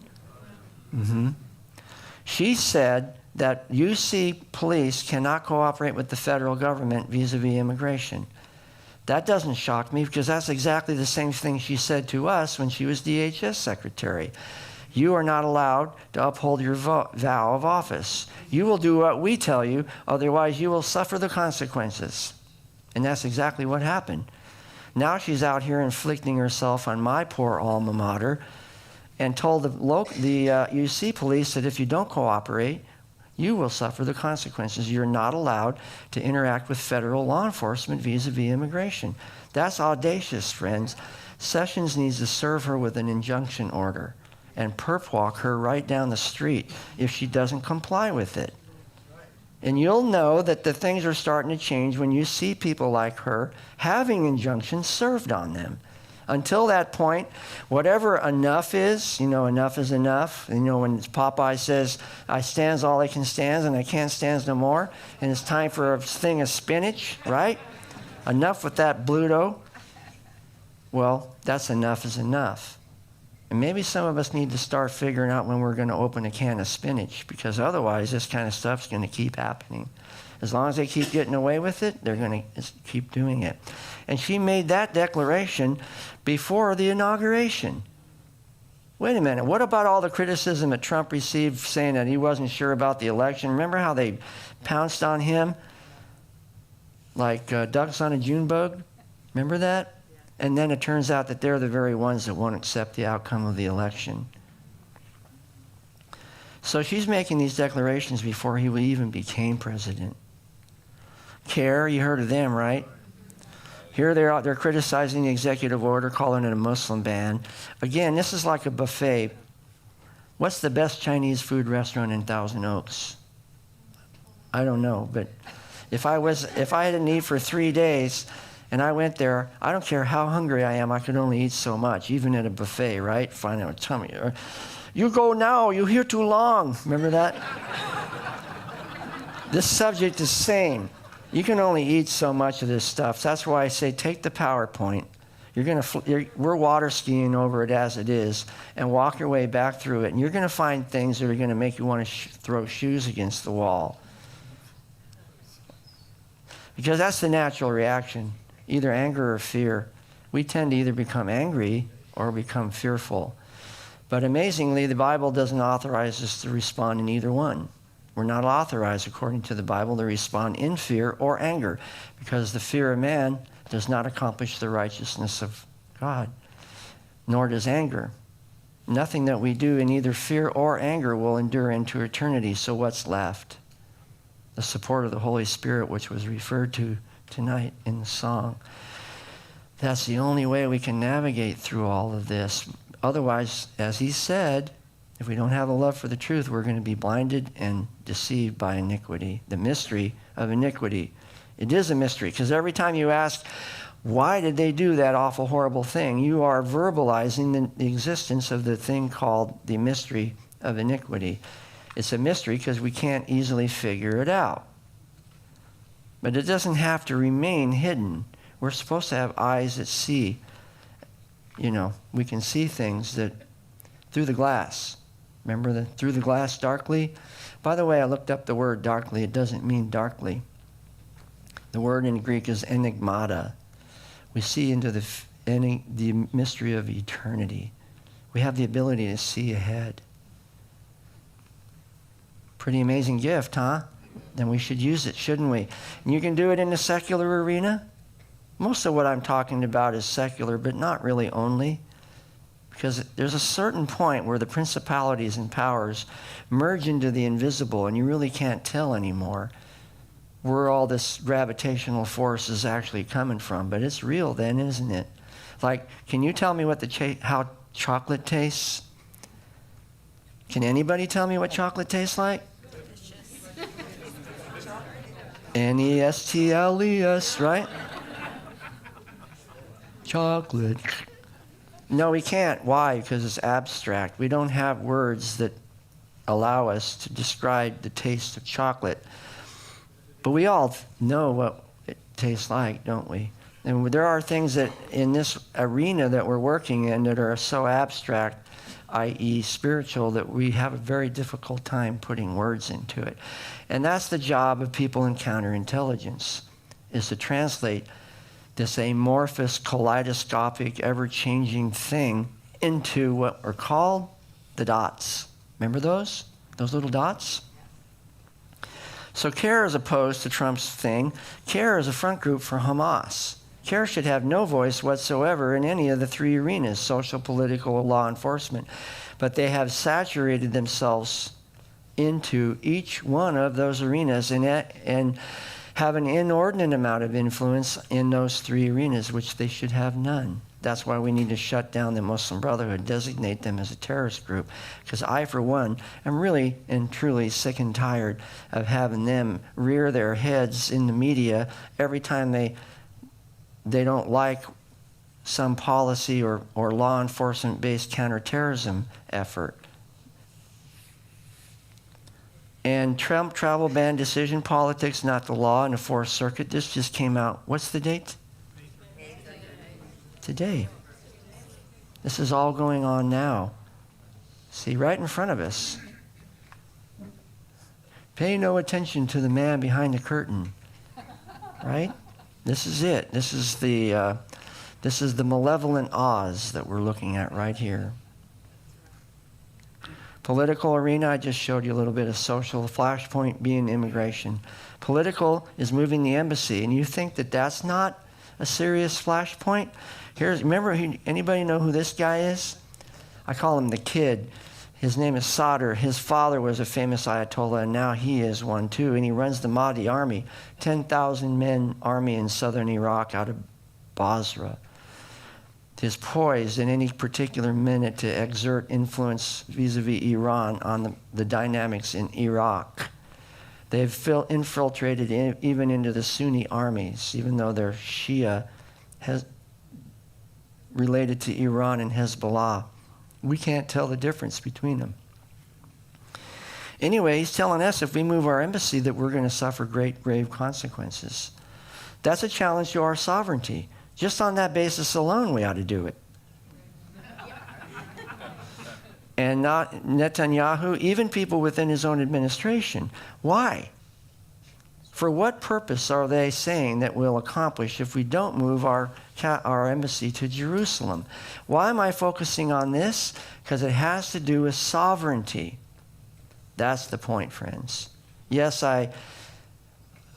She said that UC police cannot cooperate with the federal government vis-a-vis immigration. That doesn't shock me because that's exactly the same thing she said to us when she was DHS secretary. You are not allowed to uphold your vow of office. You will do what we tell you, otherwise you will suffer the consequences. And that's exactly what happened. Now she's out here inflicting herself on my poor alma mater and told the UC police that if you don't cooperate, you will suffer the consequences. You're not allowed to interact with federal law enforcement vis-a-vis immigration. That's audacious, friends. Sessions needs to serve her with an injunction order and perp walk her right down the street if she doesn't comply with it. And you'll know that the things are starting to change when you see people like her having injunctions served on them. Until that point, whatever enough is, enough is enough. When Popeye says, I stands all I can stands and I can't stands no more, and it's time for a thing of spinach, right? Enough with that Bluto. Well, that's enough is enough. And maybe some of us need to start figuring out when we're going to open a can of spinach, because otherwise this kind of stuff's going to keep happening. As long as they keep getting away with it, they're going to keep doing it. And she made that declaration before the inauguration. Wait a minute, what about all the criticism that Trump received saying that he wasn't sure about the election? Remember how they pounced on him like ducks on a June bug? Remember that? And then it turns out that they're the very ones that won't accept the outcome of the election. So she's making these declarations before he even became president. CARE, you heard of them, right? Here they're out there criticizing the executive order, calling it a Muslim ban. Again, this is like a buffet. What's the best Chinese food restaurant in Thousand Oaks? I don't know, but if I had to eat for 3 days and I went there, I don't care how hungry I am, I could only eat so much, even at a buffet, right? Find out a tummy. You go now, you're here too long. Remember that? This subject is same. You can only eat so much of this stuff. That's why I say take the PowerPoint. We're water skiing over it as it is, and walk your way back through it. And you're going to find things that are going to make you want to throw shoes against the wall. Because that's the natural reaction, either anger or fear. We tend to either become angry or become fearful. But amazingly, the Bible doesn't authorize us to respond in either one. We're not authorized, according to the Bible, to respond in fear or anger, because the fear of man does not accomplish the righteousness of God, nor does anger. Nothing that we do in either fear or anger will endure into eternity. So what's left? The support of the Holy Spirit, which was referred to tonight in the song. That's the only way we can navigate through all of this. Otherwise, as he said, if we don't have a love for the truth, we're going to be blinded and deceived by iniquity, the mystery of iniquity. It is a mystery, because every time you ask, why did they do that awful, horrible thing, you are verbalizing the existence of the thing called the mystery of iniquity. It's a mystery because we can't easily figure it out. But it doesn't have to remain hidden. We're supposed to have eyes that see. We can see things that through the glass. Remember through the glass darkly? By the way, I looked up the word darkly. It doesn't mean darkly. The word in Greek is enigmata. We see into the mystery of eternity. We have the ability to see ahead. Pretty amazing gift, huh? Then we should use it, shouldn't we? And you can do it in the secular arena. Most of what I'm talking about is secular, but not really only. Because there's a certain point where the principalities and powers merge into the invisible, and you really can't tell anymore where all this gravitational force is actually coming from. But it's real then, isn't it? Like, can you tell me how chocolate tastes? Can anybody tell me what chocolate tastes like? Nestles, right? Chocolate. No, we can't. Why? Because it's abstract. We don't have words that allow us to describe the taste of chocolate. But we all know what it tastes like, don't we? And there are things that in this arena that we're working in that are so abstract, i.e. spiritual, that we have a very difficult time putting words into it. And that's the job of people in counterintelligence, is to translate this amorphous, kaleidoscopic, ever-changing thing into what are called the dots. Remember those? Those little dots? So CARE, as opposed to Trump's thing, CARE is a front group for Hamas. CARE should have no voice whatsoever in any of the three arenas, social, political, law enforcement. But they have saturated themselves into each one of those arenas and have an inordinate amount of influence in those three arenas, which they should have none. That's why we need to shut down the Muslim Brotherhood, designate them as a terrorist group. Because I, for one, am really and truly sick and tired of having them rear their heads in the media every time they don't like some policy or law enforcement-based counterterrorism effort. And Trump travel ban decision politics, not the law, in the Fourth Circuit. This just came out. What's the date? Today. This is all going on now. See, right in front of us. Pay no attention to the man behind the curtain. Right? This is it. This is the malevolent Oz that we're looking at right here. Political arena, I just showed you a little bit of social. The flashpoint being immigration. Political is moving the embassy, and you think that that's not a serious flashpoint? Remember, anybody know who this guy is? I call him the kid. His name is Sadr. His father was a famous Ayatollah, and now he is one too, and he runs the Mahdi army, 10,000 men army in southern Iraq out of Basra. Is poised in any particular minute to exert influence vis-a-vis Iran on the dynamics in Iraq. They've infiltrated even into the Sunni armies, even though they're Shia, related to Iran and Hezbollah. We can't tell the difference between them. Anyway, he's telling us if we move our embassy that we're going to suffer great, grave consequences. That's a challenge to our sovereignty. Just on that basis alone, we ought to do it. And not Netanyahu, even people within his own administration. Why? For what purpose are they saying that we'll accomplish if we don't move our embassy to Jerusalem? Why am I focusing on this? Because it has to do with sovereignty. That's the point, friends. Yes,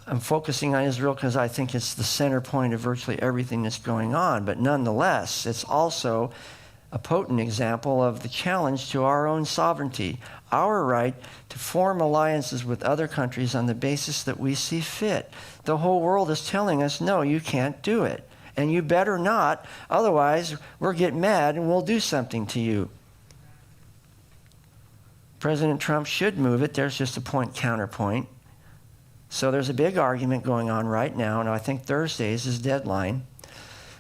I'm focusing on Israel because I think it's the center point of virtually everything that's going on. But nonetheless, it's also a potent example of the challenge to our own sovereignty, our right to form alliances with other countries on the basis that we see fit. The whole world is telling us, no, you can't do it. And you better not, otherwise we'll get mad and we'll do something to you. President Trump should move it. There's just a counterpoint. So there's a big argument going on right now, and I think Thursday is his deadline.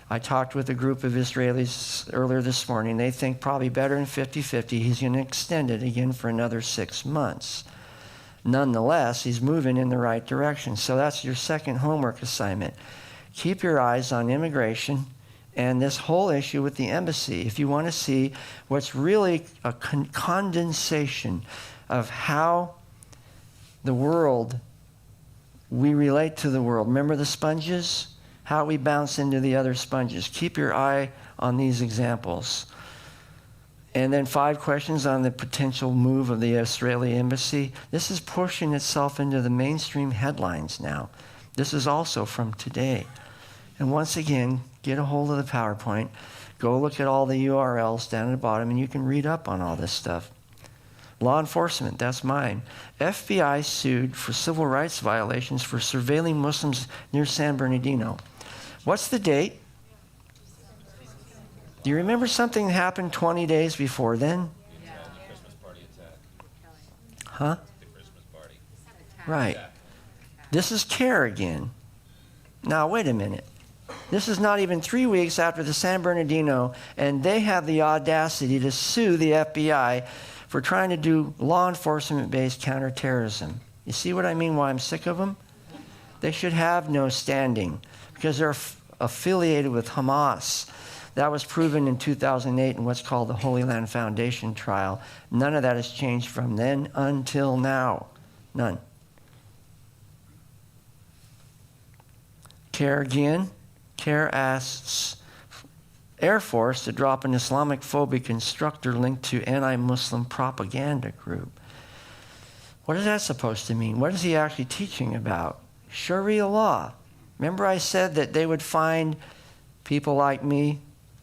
I talked with a group of Israelis earlier this morning. They think probably better than 50-50. He's going to extend it again for another 6 months. Nonetheless, he's moving in the right direction. So that's your second homework assignment. Keep your eyes on immigration and this whole issue with the embassy. If you want to see what's really a condensation of how the world, we relate to the world. Remember the sponges? How we bounce into the other sponges. Keep your eye on these examples. And then 5 questions on the potential move of the Israeli embassy. This is pushing itself into the mainstream headlines now. This is also from today. And once again, get a hold of the PowerPoint. Go look at all the URLs down at the bottom, and you can read up on all this stuff. Law enforcement, that's mine. FBI sued for civil rights violations for surveilling Muslims near San Bernardino. What's the date? Do you remember something that happened 20 days before then? Yeah. The Christmas party attack. Huh? The Christmas party. Right. This is CARE again. Now, wait a minute. This is not even 3 weeks after the San Bernardino, and they have the audacity to sue the FBI for trying to do law enforcement-based counterterrorism. You see what I mean, why I'm sick of them? They should have no standing because they're affiliated with Hamas. That was proven in 2008 in what's called the Holy Land Foundation trial. None of that has changed from then until now. None. CARE again. CARE asks Air Force to drop an Islamic-phobic instructor linked to anti-Muslim propaganda group. What is that supposed to mean? What is he actually teaching about? Sharia law. Remember I said that they would find people like me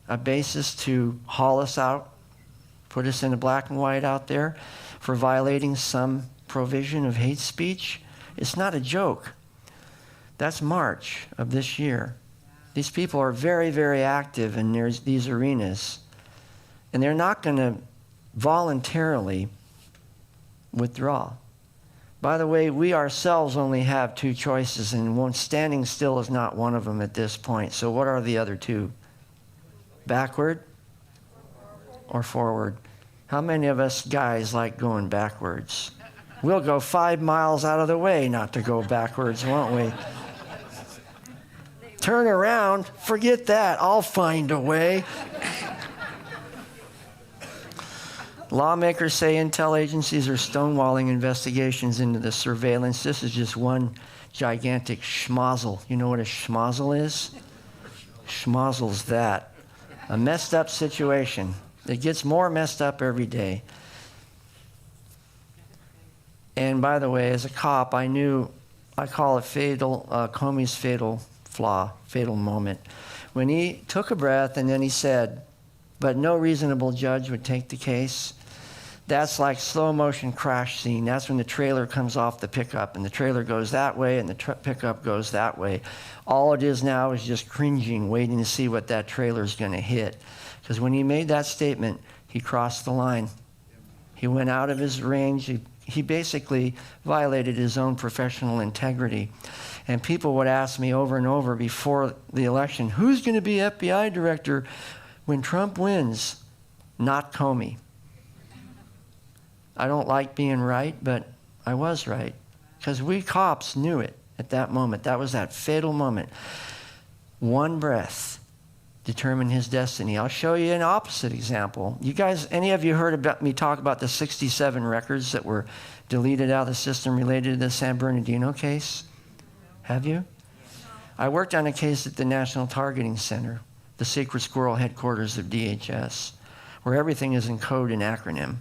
a basis to haul us out, put us in the black and white out there for violating some provision of hate speech? It's not a joke. That's March of this year. These people are very, very active in these arenas, and they're not going to voluntarily withdraw. By the way, we ourselves only have two choices, and standing still is not one of them at this point. So what are the other two? Backward or forward? How many of us guys like going backwards? We'll go 5 miles out of the way not to go backwards, won't we? Turn around, forget that, I'll find a way. Lawmakers say intel agencies are stonewalling investigations into the surveillance. This is just one gigantic schmozzle. You know what a schmozzle is? Schmozzle's that. A messed up situation. It gets more messed up every day. And by the way, as a cop, I call it Comey's fatal flaw, fatal moment. When he took a breath and then he said, but no reasonable judge would take the case. That's like slow motion crash scene. That's when the trailer comes off the pickup and the trailer goes that way and the pickup goes that way. All it is now is just cringing, waiting to see what that trailer is going to hit. Because when he made that statement, he crossed the line. He went out of his range. He basically violated his own professional integrity. And people would ask me over and over before the election, who's going to be FBI director when Trump wins? Not Comey. I don't like being right, but I was right. Because we cops knew it at that moment. That was that fatal moment. One breath determined his destiny. I'll show you an opposite example. You guys, any of you heard about me talk about the 67 records that were deleted out of the system related to the San Bernardino case? Have you? I worked on a case at the National Targeting Center, the Secret Squirrel headquarters of DHS, where everything is in code and acronym.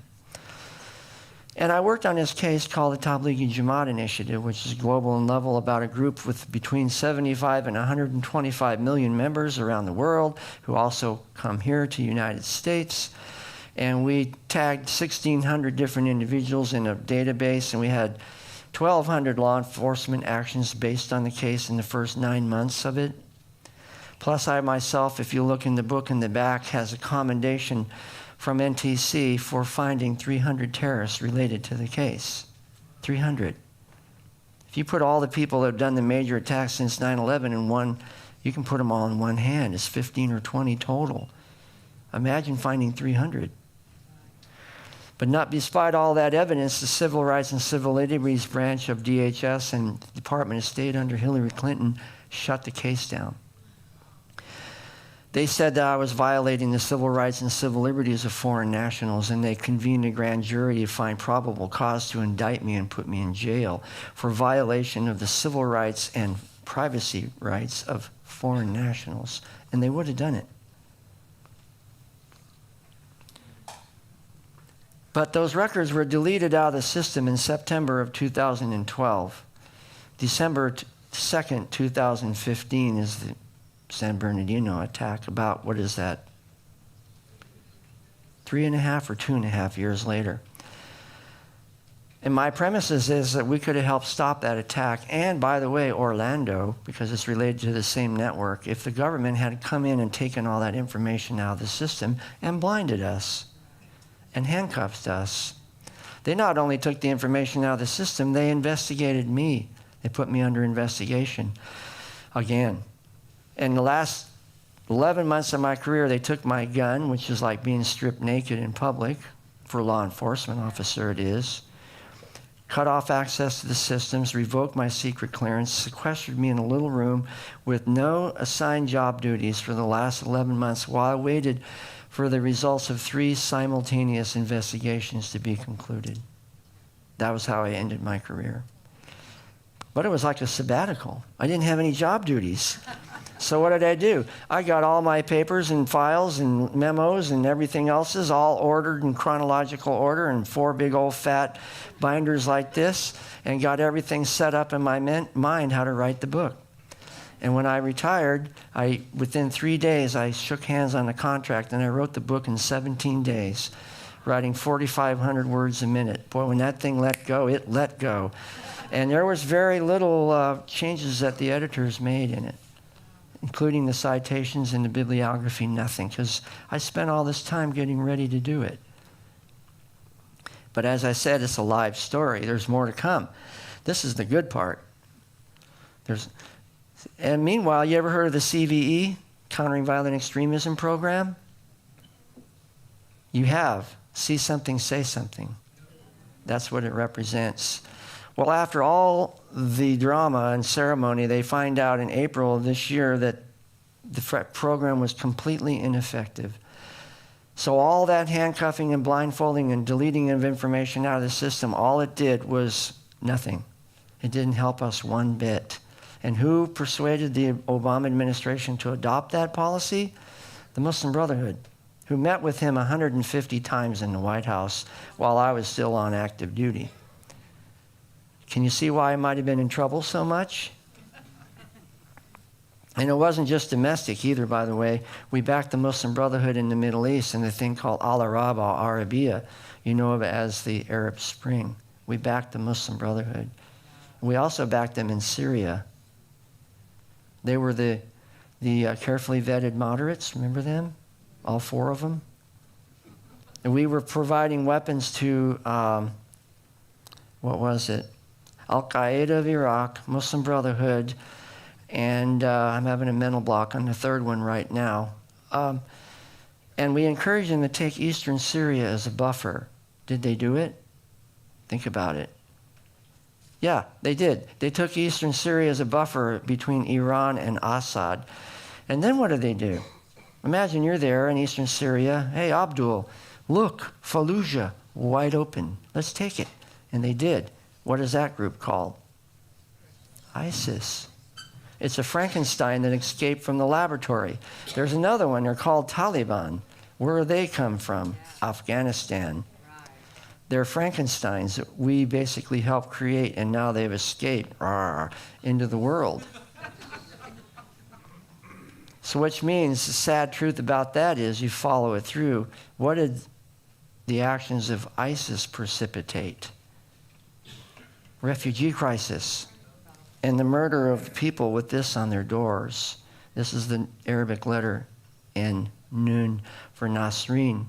And I worked on this case called the Tablighi Jamaat Initiative, which is global in level, about a group with between 75 and 125 million members around the world who also come here to the United States. And we tagged 1,600 different individuals in a database, and we had 1,200 law enforcement actions based on the case in the first 9 months of it. Plus, I myself, if you look in the book in the back, has a commendation from NTC for finding 300 terrorists related to the case. 300. If you put all the people that have done the major attacks since 9/11 in one, you can put them all in one hand. It's 15 or 20 total. Imagine finding 300. But not despite all that evidence, the Civil Rights and Civil Liberties branch of DHS and the Department of State under Hillary Clinton shut the case down. They said that I was violating the civil rights and civil liberties of foreign nationals, and they convened a grand jury to find probable cause to indict me and put me in jail for violation of the civil rights and privacy rights of foreign nationals. And they would have done it. But those records were deleted out of the system in September of 2012. December 2nd, 2015 is the San Bernardino attack. About, what is that, 3.5 or 2.5 years later. And my premises is that we could have helped stop that attack. And by the way, Orlando, because it's related to the same network, if the government had come in and taken all that information out of the system and blinded us and handcuffed us. They not only took the information out of the system, they investigated me. They put me under investigation again. In the last 11 months of my career, they took my gun, which is like being stripped naked in public. For a law enforcement officer, it is. cut off access to the systems, revoked my secret clearance, sequestered me in a little room with no assigned job duties for the last 11 months while I waited for the results of 3 simultaneous investigations to be concluded. That was how I ended my career. But it was like a sabbatical. I didn't have any job duties. So what did I do? I got all my papers and files and memos and everything else's all ordered in chronological order in 4 big old fat binders like this, and got everything set up in my mind how to write the book. And when I retired, within 3 days, I shook hands on the contract, and I wrote the book in 17 days, writing 4,500 words a minute. Boy, when that thing let go, it let go. And there was very little changes that the editors made in it, including the citations and the bibliography, nothing, because I spent all this time getting ready to do it. But as I said, it's a live story. There's more to come. This is the good part. And meanwhile, you ever heard of the CVE, Countering Violent Extremism program? You have. See something, say something. That's what it represents. Well, after all the drama and ceremony, they find out in April of this year that the program was completely ineffective. So all that handcuffing and blindfolding and deleting of information out of the system, all it did was nothing. It didn't help us one bit. And who persuaded the Obama administration to adopt that policy? The Muslim Brotherhood, who met with him 150 times in the White House while I was still on active duty. Can you see why I might have been in trouble so much? And it wasn't just domestic either, by the way. We backed the Muslim Brotherhood in the Middle East in the thing called Al-Arab al-Arabiya. You know of it as the Arab Spring. We backed the Muslim Brotherhood. We also backed them in Syria. They were the carefully vetted moderates. Remember them? All 4 of them. And we were providing weapons to, what was it? Al-Qaeda of Iraq, Muslim Brotherhood, and I'm having a mental block on the 3rd one right now. And we encouraged them to take eastern Syria as a buffer. Did they do it? Think about it. Yeah, they did. They took eastern Syria as a buffer between Iran and Assad. And then what did they do? Imagine you're there in eastern Syria. Hey, Abdul, look, Fallujah, wide open. Let's take it. And they did. What is that group called? ISIS. It's a Frankenstein that escaped from the laboratory. There's another one. They're called Taliban. Where do they come from? Afghanistan. They're Frankensteins that we basically helped create, and now they've escaped into the world. So which means the sad truth about that is you follow it through. What did the actions of ISIS precipitate? Refugee crisis and the murder of people with this on their doors. This is the Arabic letter N, Nun, for Nasreen.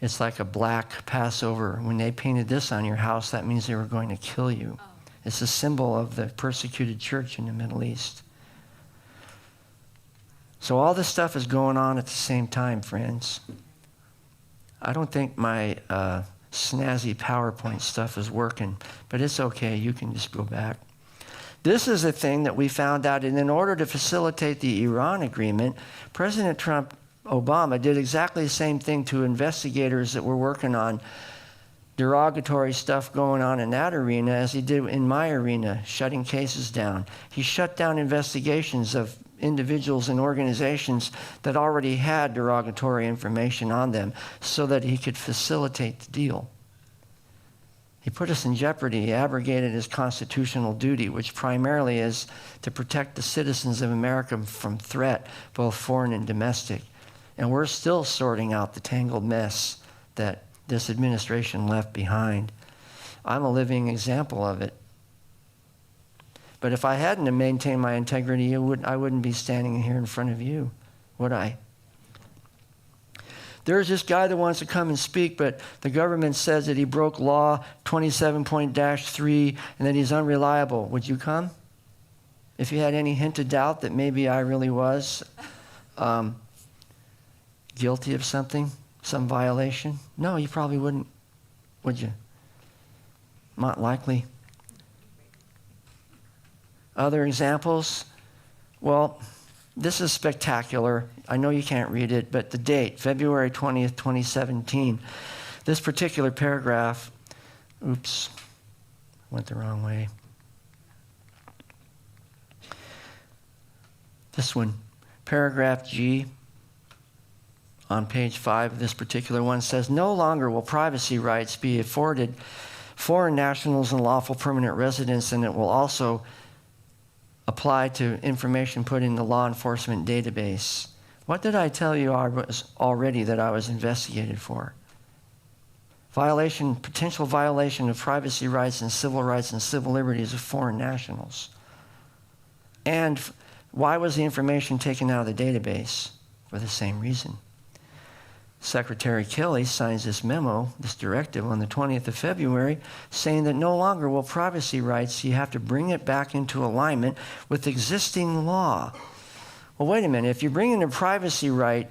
It's like a black Passover. When they painted this on your house, that means they were going to kill you. It's a symbol of the persecuted church in the Middle East. So all this stuff is going on at the same time, friends. I don't think my snazzy PowerPoint stuff is working, but it's okay. You can just go back. This is a thing that we found out, and in order to facilitate the Iran agreement, President Obama did exactly the same thing to investigators that were working on derogatory stuff going on in that arena as he did in my arena, shutting cases down. He shut down investigations of individuals and organizations that already had derogatory information on them so that he could facilitate the deal. He put us in jeopardy. He abrogated his constitutional duty, which primarily is to protect the citizens of America from threat, both foreign and domestic. And we're still sorting out the tangled mess that this administration left behind. I'm a living example of it. But if I hadn't maintained my integrity, I wouldn't be standing here in front of you, would I? There's this guy that wants to come and speak, but the government says that he broke law 27.3 and that he's unreliable. Would you come? If you had any hint of doubt that maybe I really was guilty of something, some violation? No, you probably wouldn't, would you? Not likely. Other examples? Well, this is spectacular. I know you can't read it, but the date, February 20th, 2017. This particular paragraph, oops, went the wrong way. This one, paragraph G, on page 5 of this particular one says, no longer will privacy rights be afforded foreign nationals and lawful permanent residents, and it will also apply to information put in the law enforcement database. What did I tell you already that I was investigated for? Potential violation of privacy rights and civil liberties of foreign nationals. And why was the information taken out of the database? For the same reason. Secretary Kelly signs this memo, this directive, on the 20th of February, saying that no longer will privacy rights, you have to bring it back into alignment with existing law. Well, wait a minute. If you're bringing the Privacy Right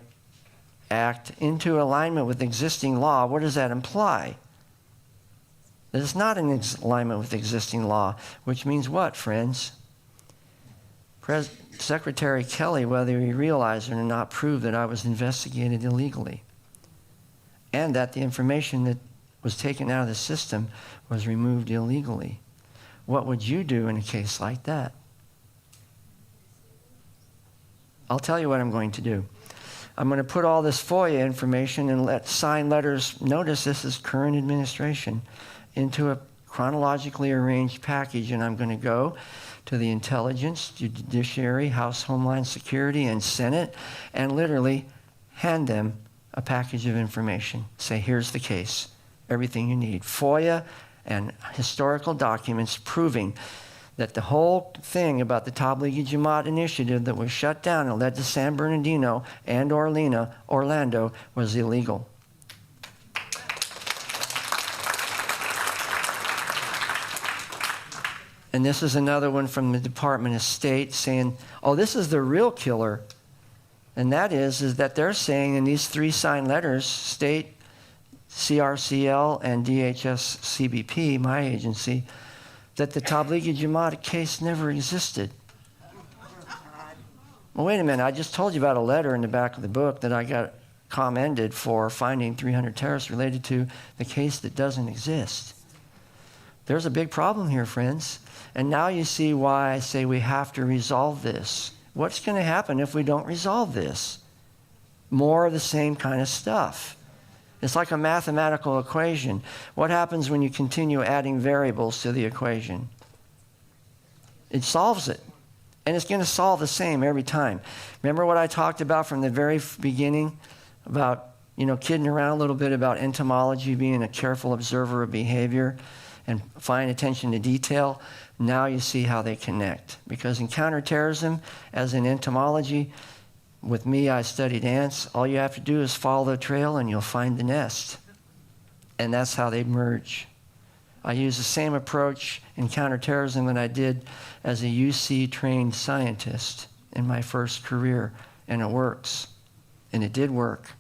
Act into alignment with existing law, what does that imply? That it's not in alignment with existing law, which means what, friends? Secretary Kelly, whether he realized it or not, proved that I was investigated illegally, and that the information that was taken out of the system was removed illegally. What would you do in a case like that? I'll tell you what I'm going to do. I'm going to put all this FOIA information and sign letters, notice this is current administration, into a chronologically arranged package, and I'm going to go to the Intelligence, Judiciary, House Homeland Security, and Senate, and literally hand them a package of information. Say, here's the case, everything you need. FOIA and historical documents proving that the whole thing about the Tablighi Jamaat initiative that was shut down and led to San Bernardino and Orlando was illegal. And this is another one from the Department of State saying, oh, this is the real killer. And that is that they're saying in these 3 signed letters, State, CRCL, and DHS CBP, my agency, that the Tablighi Jamaat case never existed. Well, wait a minute. I just told you about a letter in the back of the book that I got commended for finding 300 terrorists related to the case that doesn't exist. There's a big problem here, friends. And now you see why I say we have to resolve this. What's going to happen if we don't resolve this? More of the same kind of stuff. It's like a mathematical equation. What happens when you continue adding variables to the equation? It solves it. And it's going to solve the same every time. Remember what I talked about from the very beginning about, kidding around a little bit about entomology, being a careful observer of behavior and fine attention to detail? Now you see how they connect. Because in counterterrorism, as in entomology, with me, I studied ants. All you have to do is follow the trail and you'll find the nest. And that's how they merge. I use the same approach in counterterrorism that I did as a UC-trained scientist in my first career, and it works. And it did work.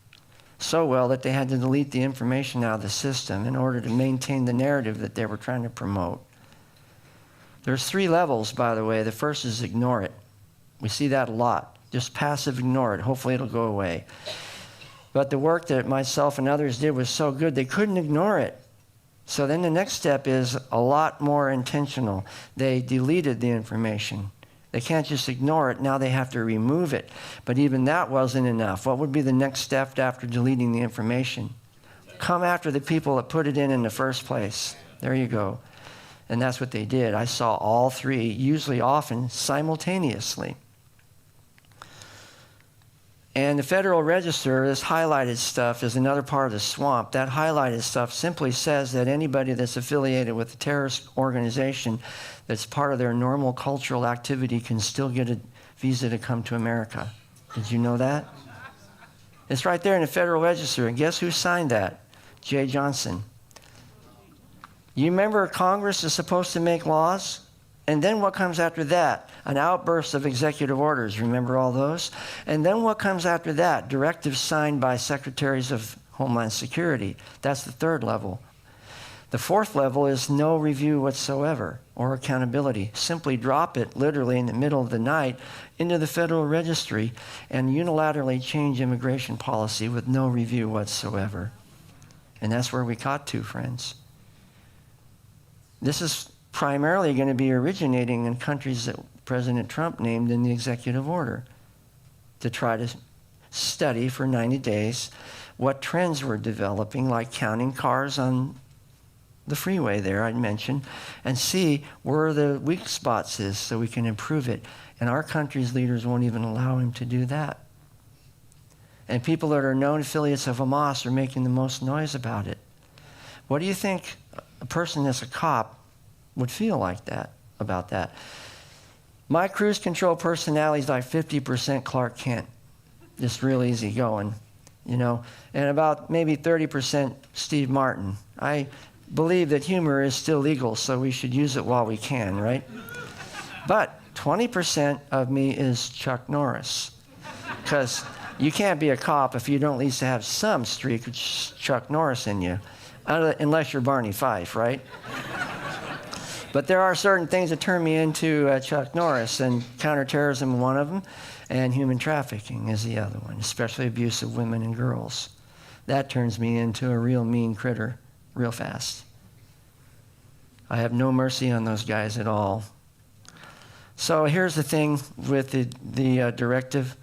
So well that they had to delete the information out of the system in order to maintain the narrative that they were trying to promote. There's 3 levels, by the way. The first is ignore it. We see that a lot. Just passive ignore it. Hopefully it'll go away. But the work that myself and others did was so good, they couldn't ignore it. So then the next step is a lot more intentional. They deleted the information. They can't just ignore it. Now they have to remove it. But even that wasn't enough. What would be the next step after deleting the information? Come after the people that put it in the first place. There you go. And that's what they did. I saw all 3, usually often simultaneously. And the Federal Register, this highlighted stuff, is another part of the swamp. That highlighted stuff simply says that anybody that's affiliated with a terrorist organization that's part of their normal cultural activity can still get a visa to come to America. Did you know that? It's right there in the Federal Register. And guess who signed that? Jay Johnson. You remember Congress is supposed to make laws? And then what comes after that? An outburst of executive orders. Remember all those? And then what comes after that? Directives signed by secretaries of Homeland Security. That's the 3rd level. The fourth level is no review whatsoever or accountability. Simply drop it literally in the middle of the night into the Federal Registry and unilaterally change immigration policy with no review whatsoever. And that's where we got to, friends. This is primarily going to be originating in countries that President Trump named in the executive order to try to study for 90 days what trends were developing, like counting cars on the freeway there I mentioned, and see where the weak spots is so we can improve it. And our country's leaders won't even allow him to do that. And people that are known affiliates of Hamas are making the most noise about it. What do you think a person that's a cop would feel like that, about that? My cruise control personality is like 50% Clark Kent. Just real easy going, you know, and about maybe 30% Steve Martin. I believe that humor is still legal, so we should use it while we can, right? But 20% of me is Chuck Norris, because you can't be a cop if you don't at least have some streak of Chuck Norris in you, unless you're Barney Fife, right? But there are certain things that turn me into Chuck Norris, and counterterrorism is one of them, and human trafficking is the other one, especially abuse of women and girls. That turns me into a real mean critter real fast. I have no mercy on those guys at all. So here's the thing with the directive.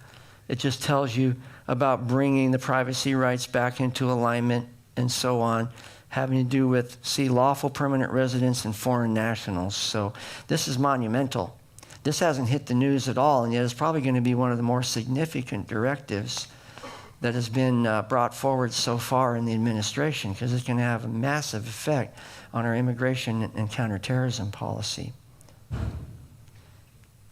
It just tells you about bringing the privacy rights back into alignment and so on, having to do with, lawful permanent residents and foreign nationals. So this is monumental. This hasn't hit the news at all, and yet it's probably going to be one of the more significant directives that has been brought forward so far in the administration, because it's going to have a massive effect on our immigration and counterterrorism policy.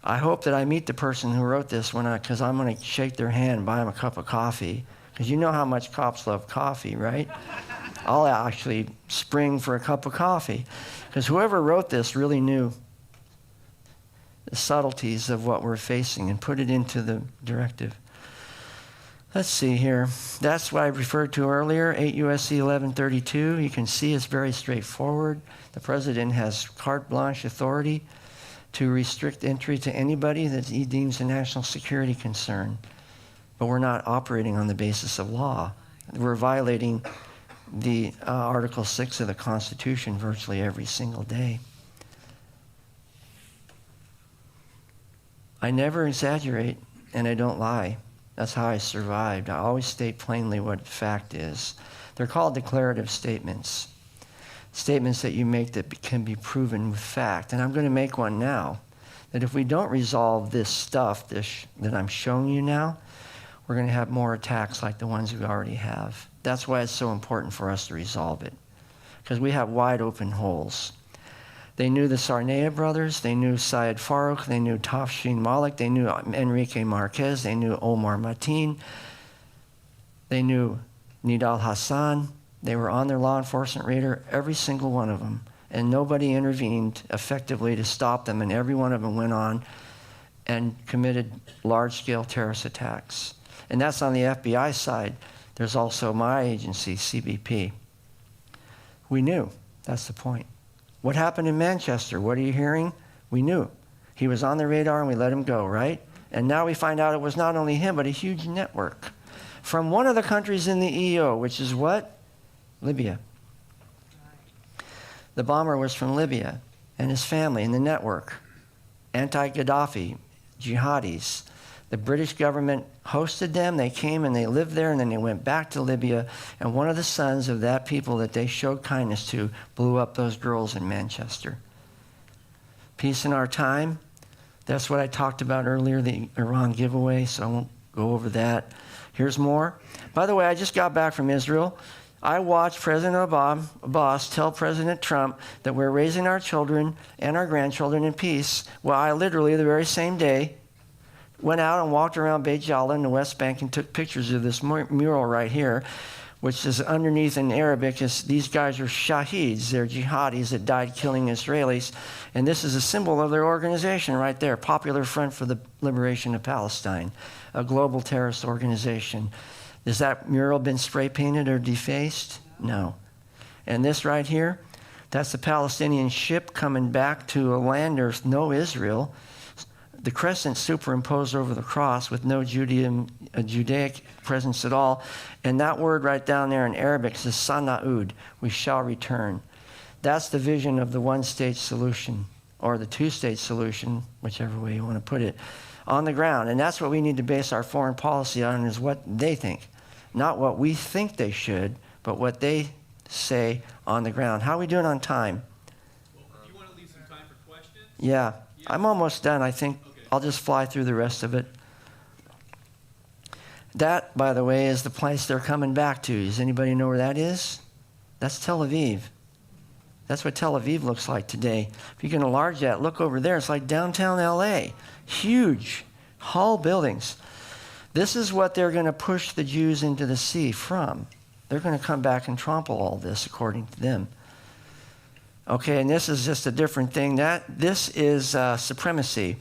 I hope that I meet the person who wrote this because I'm going to shake their hand and buy them a cup of coffee, because you know how much cops love coffee, right? I'll actually spring for a cup of coffee, because whoever wrote this really knew the subtleties of what we're facing and put it into the directive. Let's see here. That's what I referred to earlier, 8 U.S.C. 1132. You can see it's very straightforward. The president has carte blanche authority to restrict entry to anybody that he deems a national security concern. But we're not operating on the basis of law. We're violating the Article 6 of the Constitution virtually every single day. I never exaggerate, and I don't lie. That's how I survived. I always state plainly what fact is. They're called declarative statements. Statements that you make that can be proven with fact. And I'm going to make one now, that if we don't resolve this stuff that I'm showing you now, we're going to have more attacks like the ones we already have. That's why it's so important for us to resolve it, because we have wide open holes. They knew the Sarnea brothers, they knew Syed Farouk, they knew Tafshin Malik, they knew Enrique Marquez, they knew Omar Mateen, they knew Nidal Hassan. They were on their law enforcement radar, every single one of them. And nobody intervened effectively to stop them, and every one of them went on and committed large-scale terrorist attacks. And that's on the FBI side. There's also my agency, CBP. We knew. That's the point. What happened in Manchester? What are you hearing? We knew. He was on the radar and we let him go, right? And now we find out it was not only him, but a huge network from one of the countries in the EO, which is what? Libya. The bomber was from Libya, and his family and the network. Anti-Gaddafi, jihadis. The British government hosted them. They came and they lived there, and then they went back to Libya. And one of the sons of that people that they showed kindness to blew up those girls in Manchester. Peace in our time. That's what I talked about earlier, the Iran giveaway, so I won't go over that. Here's more. By the way, I just got back from Israel. I watched President Abbas tell President Trump that we're raising our children and our grandchildren in peace. Well, I literally, the very same day, went out and walked around Beit Jala in the West Bank and took pictures of this mural right here, which is underneath in Arabic is these guys are shaheeds. They're jihadis that died killing Israelis. And this is a symbol of their organization right there, Popular Front for the Liberation of Palestine, a global terrorist organization. Has that mural been spray painted or defaced? No. And this right here, That's the Palestinian ship coming back to a land there's no Israel. The crescent superimposed over the cross with no Judaic presence at all. And that word right down there in Arabic is sana'ud, we shall return. That's the vision of the one-state solution, or the two-state solution, whichever way you want to put it, on the ground. And that's what we need to base our foreign policy on, is what they think. Not what we think they should, but what they say on the ground. How are we doing on time? Well, do you want to leave some time for questions? Yeah, I'm almost done. I think I'll just fly through the rest of it. That, by the way, is the place they're coming back to. Does anybody know where that is? That's Tel Aviv. That's what Tel Aviv looks like today. If you can enlarge that, look over there. It's like downtown LA. Huge, tall buildings. This is what they're going to push the Jews into the sea from. They're going to come back and trample all this, according to them. Okay, and this is just a different thing. This is supremacy.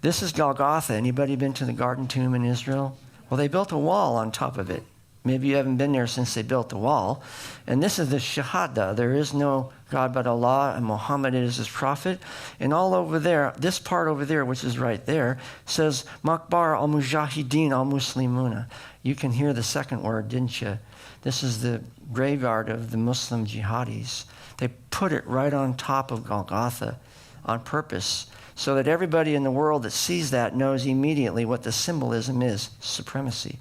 This is Golgotha. Anybody been to the Garden Tomb in Israel? Well, they built a wall on top of it. Maybe you haven't been there since they built the wall. And this is the Shahada. There is no God but Allah, and Muhammad is his prophet. And all over there, this part over there, which is right there, says, Makbar al-Mujahideen al-Muslimuna. You can hear the second word, didn't you? This is the graveyard of the Muslim jihadis. They put it right on top of Golgotha on purpose, so that everybody in the world that sees that knows immediately what the symbolism is: supremacy.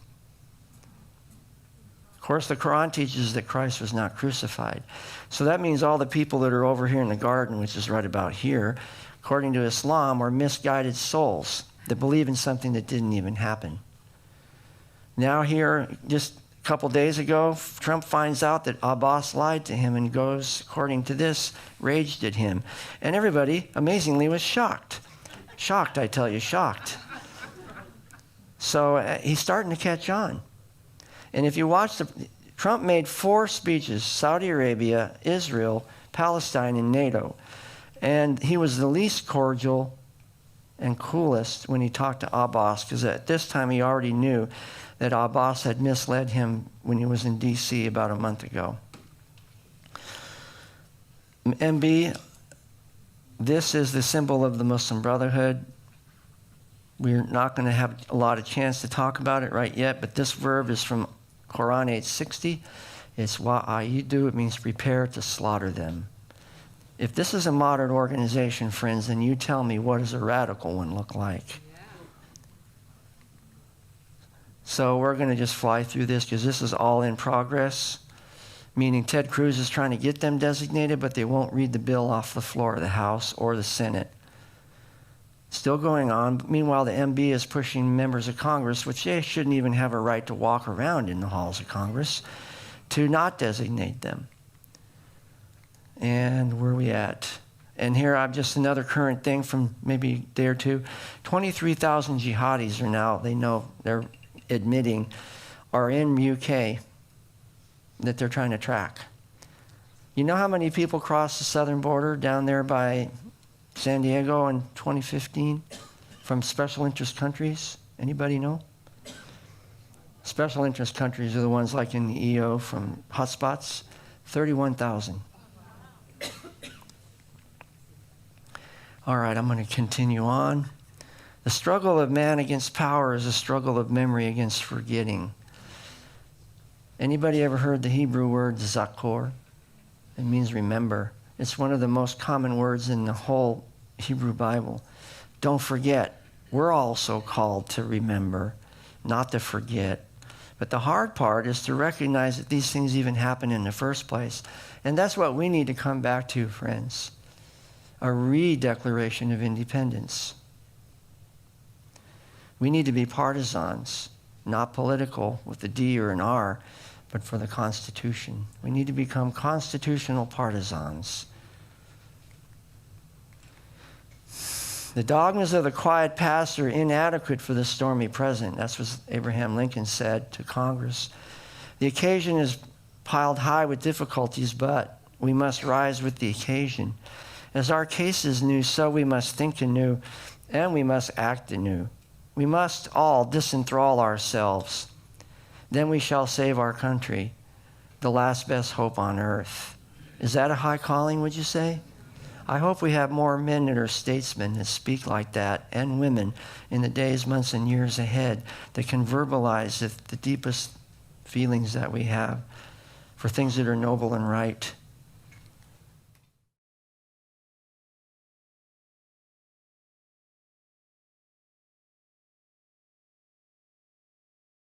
Of course, the Quran teaches that Christ was not crucified. So that means all the people that are over here in the garden, which is right about here, according to Islam, are misguided souls that believe in something that didn't even happen. Now here, just a couple days ago, Trump finds out that Abbas lied to him and goes, according to this, raged at him. And everybody, amazingly, was shocked. Shocked, I tell you, shocked. So he's starting to catch on. And if you watch, Trump made 4 speeches: Saudi Arabia, Israel, Palestine, and NATO. And he was the least cordial and coolest when he talked to Abbas, because at this time he already knew that Abbas had misled him when he was in D.C. about a month ago. MB, this is the symbol of the Muslim Brotherhood. We're not going to have a lot of chance to talk about it right yet, but this verb is from Quran 8:60. It's wa'ayidu. It means prepare to slaughter them. If this is a modern organization, friends, then you tell me, what does a radical one look like? Yeah. So we're going to just fly through this because this is all in progress, meaning Ted Cruz is trying to get them designated, but they won't read the bill off the floor of the House or the Senate. Still going on. Meanwhile, the MB is pushing members of Congress, which they shouldn't even have a right to walk around in the halls of Congress, to not designate them. And where are we at? And here I'm just another current thing from maybe a day or two. 23,000 jihadis are now, they know, they're admitting, are in UK that they're trying to track. You know how many people crossed the southern border down there by San Diego in 2015 from special interest countries? Anybody know? Special interest countries are the ones like in the EO from hotspots. 31,000. All right, I'm going to continue on. The struggle of man against power is a struggle of memory against forgetting. Anybody ever heard the Hebrew word zakor? It means remember. It's one of the most common words in the whole Hebrew Bible. Don't forget. We're also called to remember, not to forget. But the hard part is to recognize that these things even happen in the first place. And that's what we need to come back to, friends. A re-declaration of independence. We need to be partisans, not political with a D or an R, but for the Constitution. We need to become constitutional partisans. The dogmas of the quiet past are inadequate for the stormy present. That's what Abraham Lincoln said to Congress. The occasion is piled high with difficulties, but we must rise with the occasion. As our case is new, so we must think anew, and we must act anew. We must all disenthrall ourselves. Then we shall save our country, the last best hope on earth. Is that a high calling, would you say? I hope we have more men that are statesmen that speak like that, and women in the days, months, and years ahead that can verbalize the deepest feelings that we have for things that are noble and right.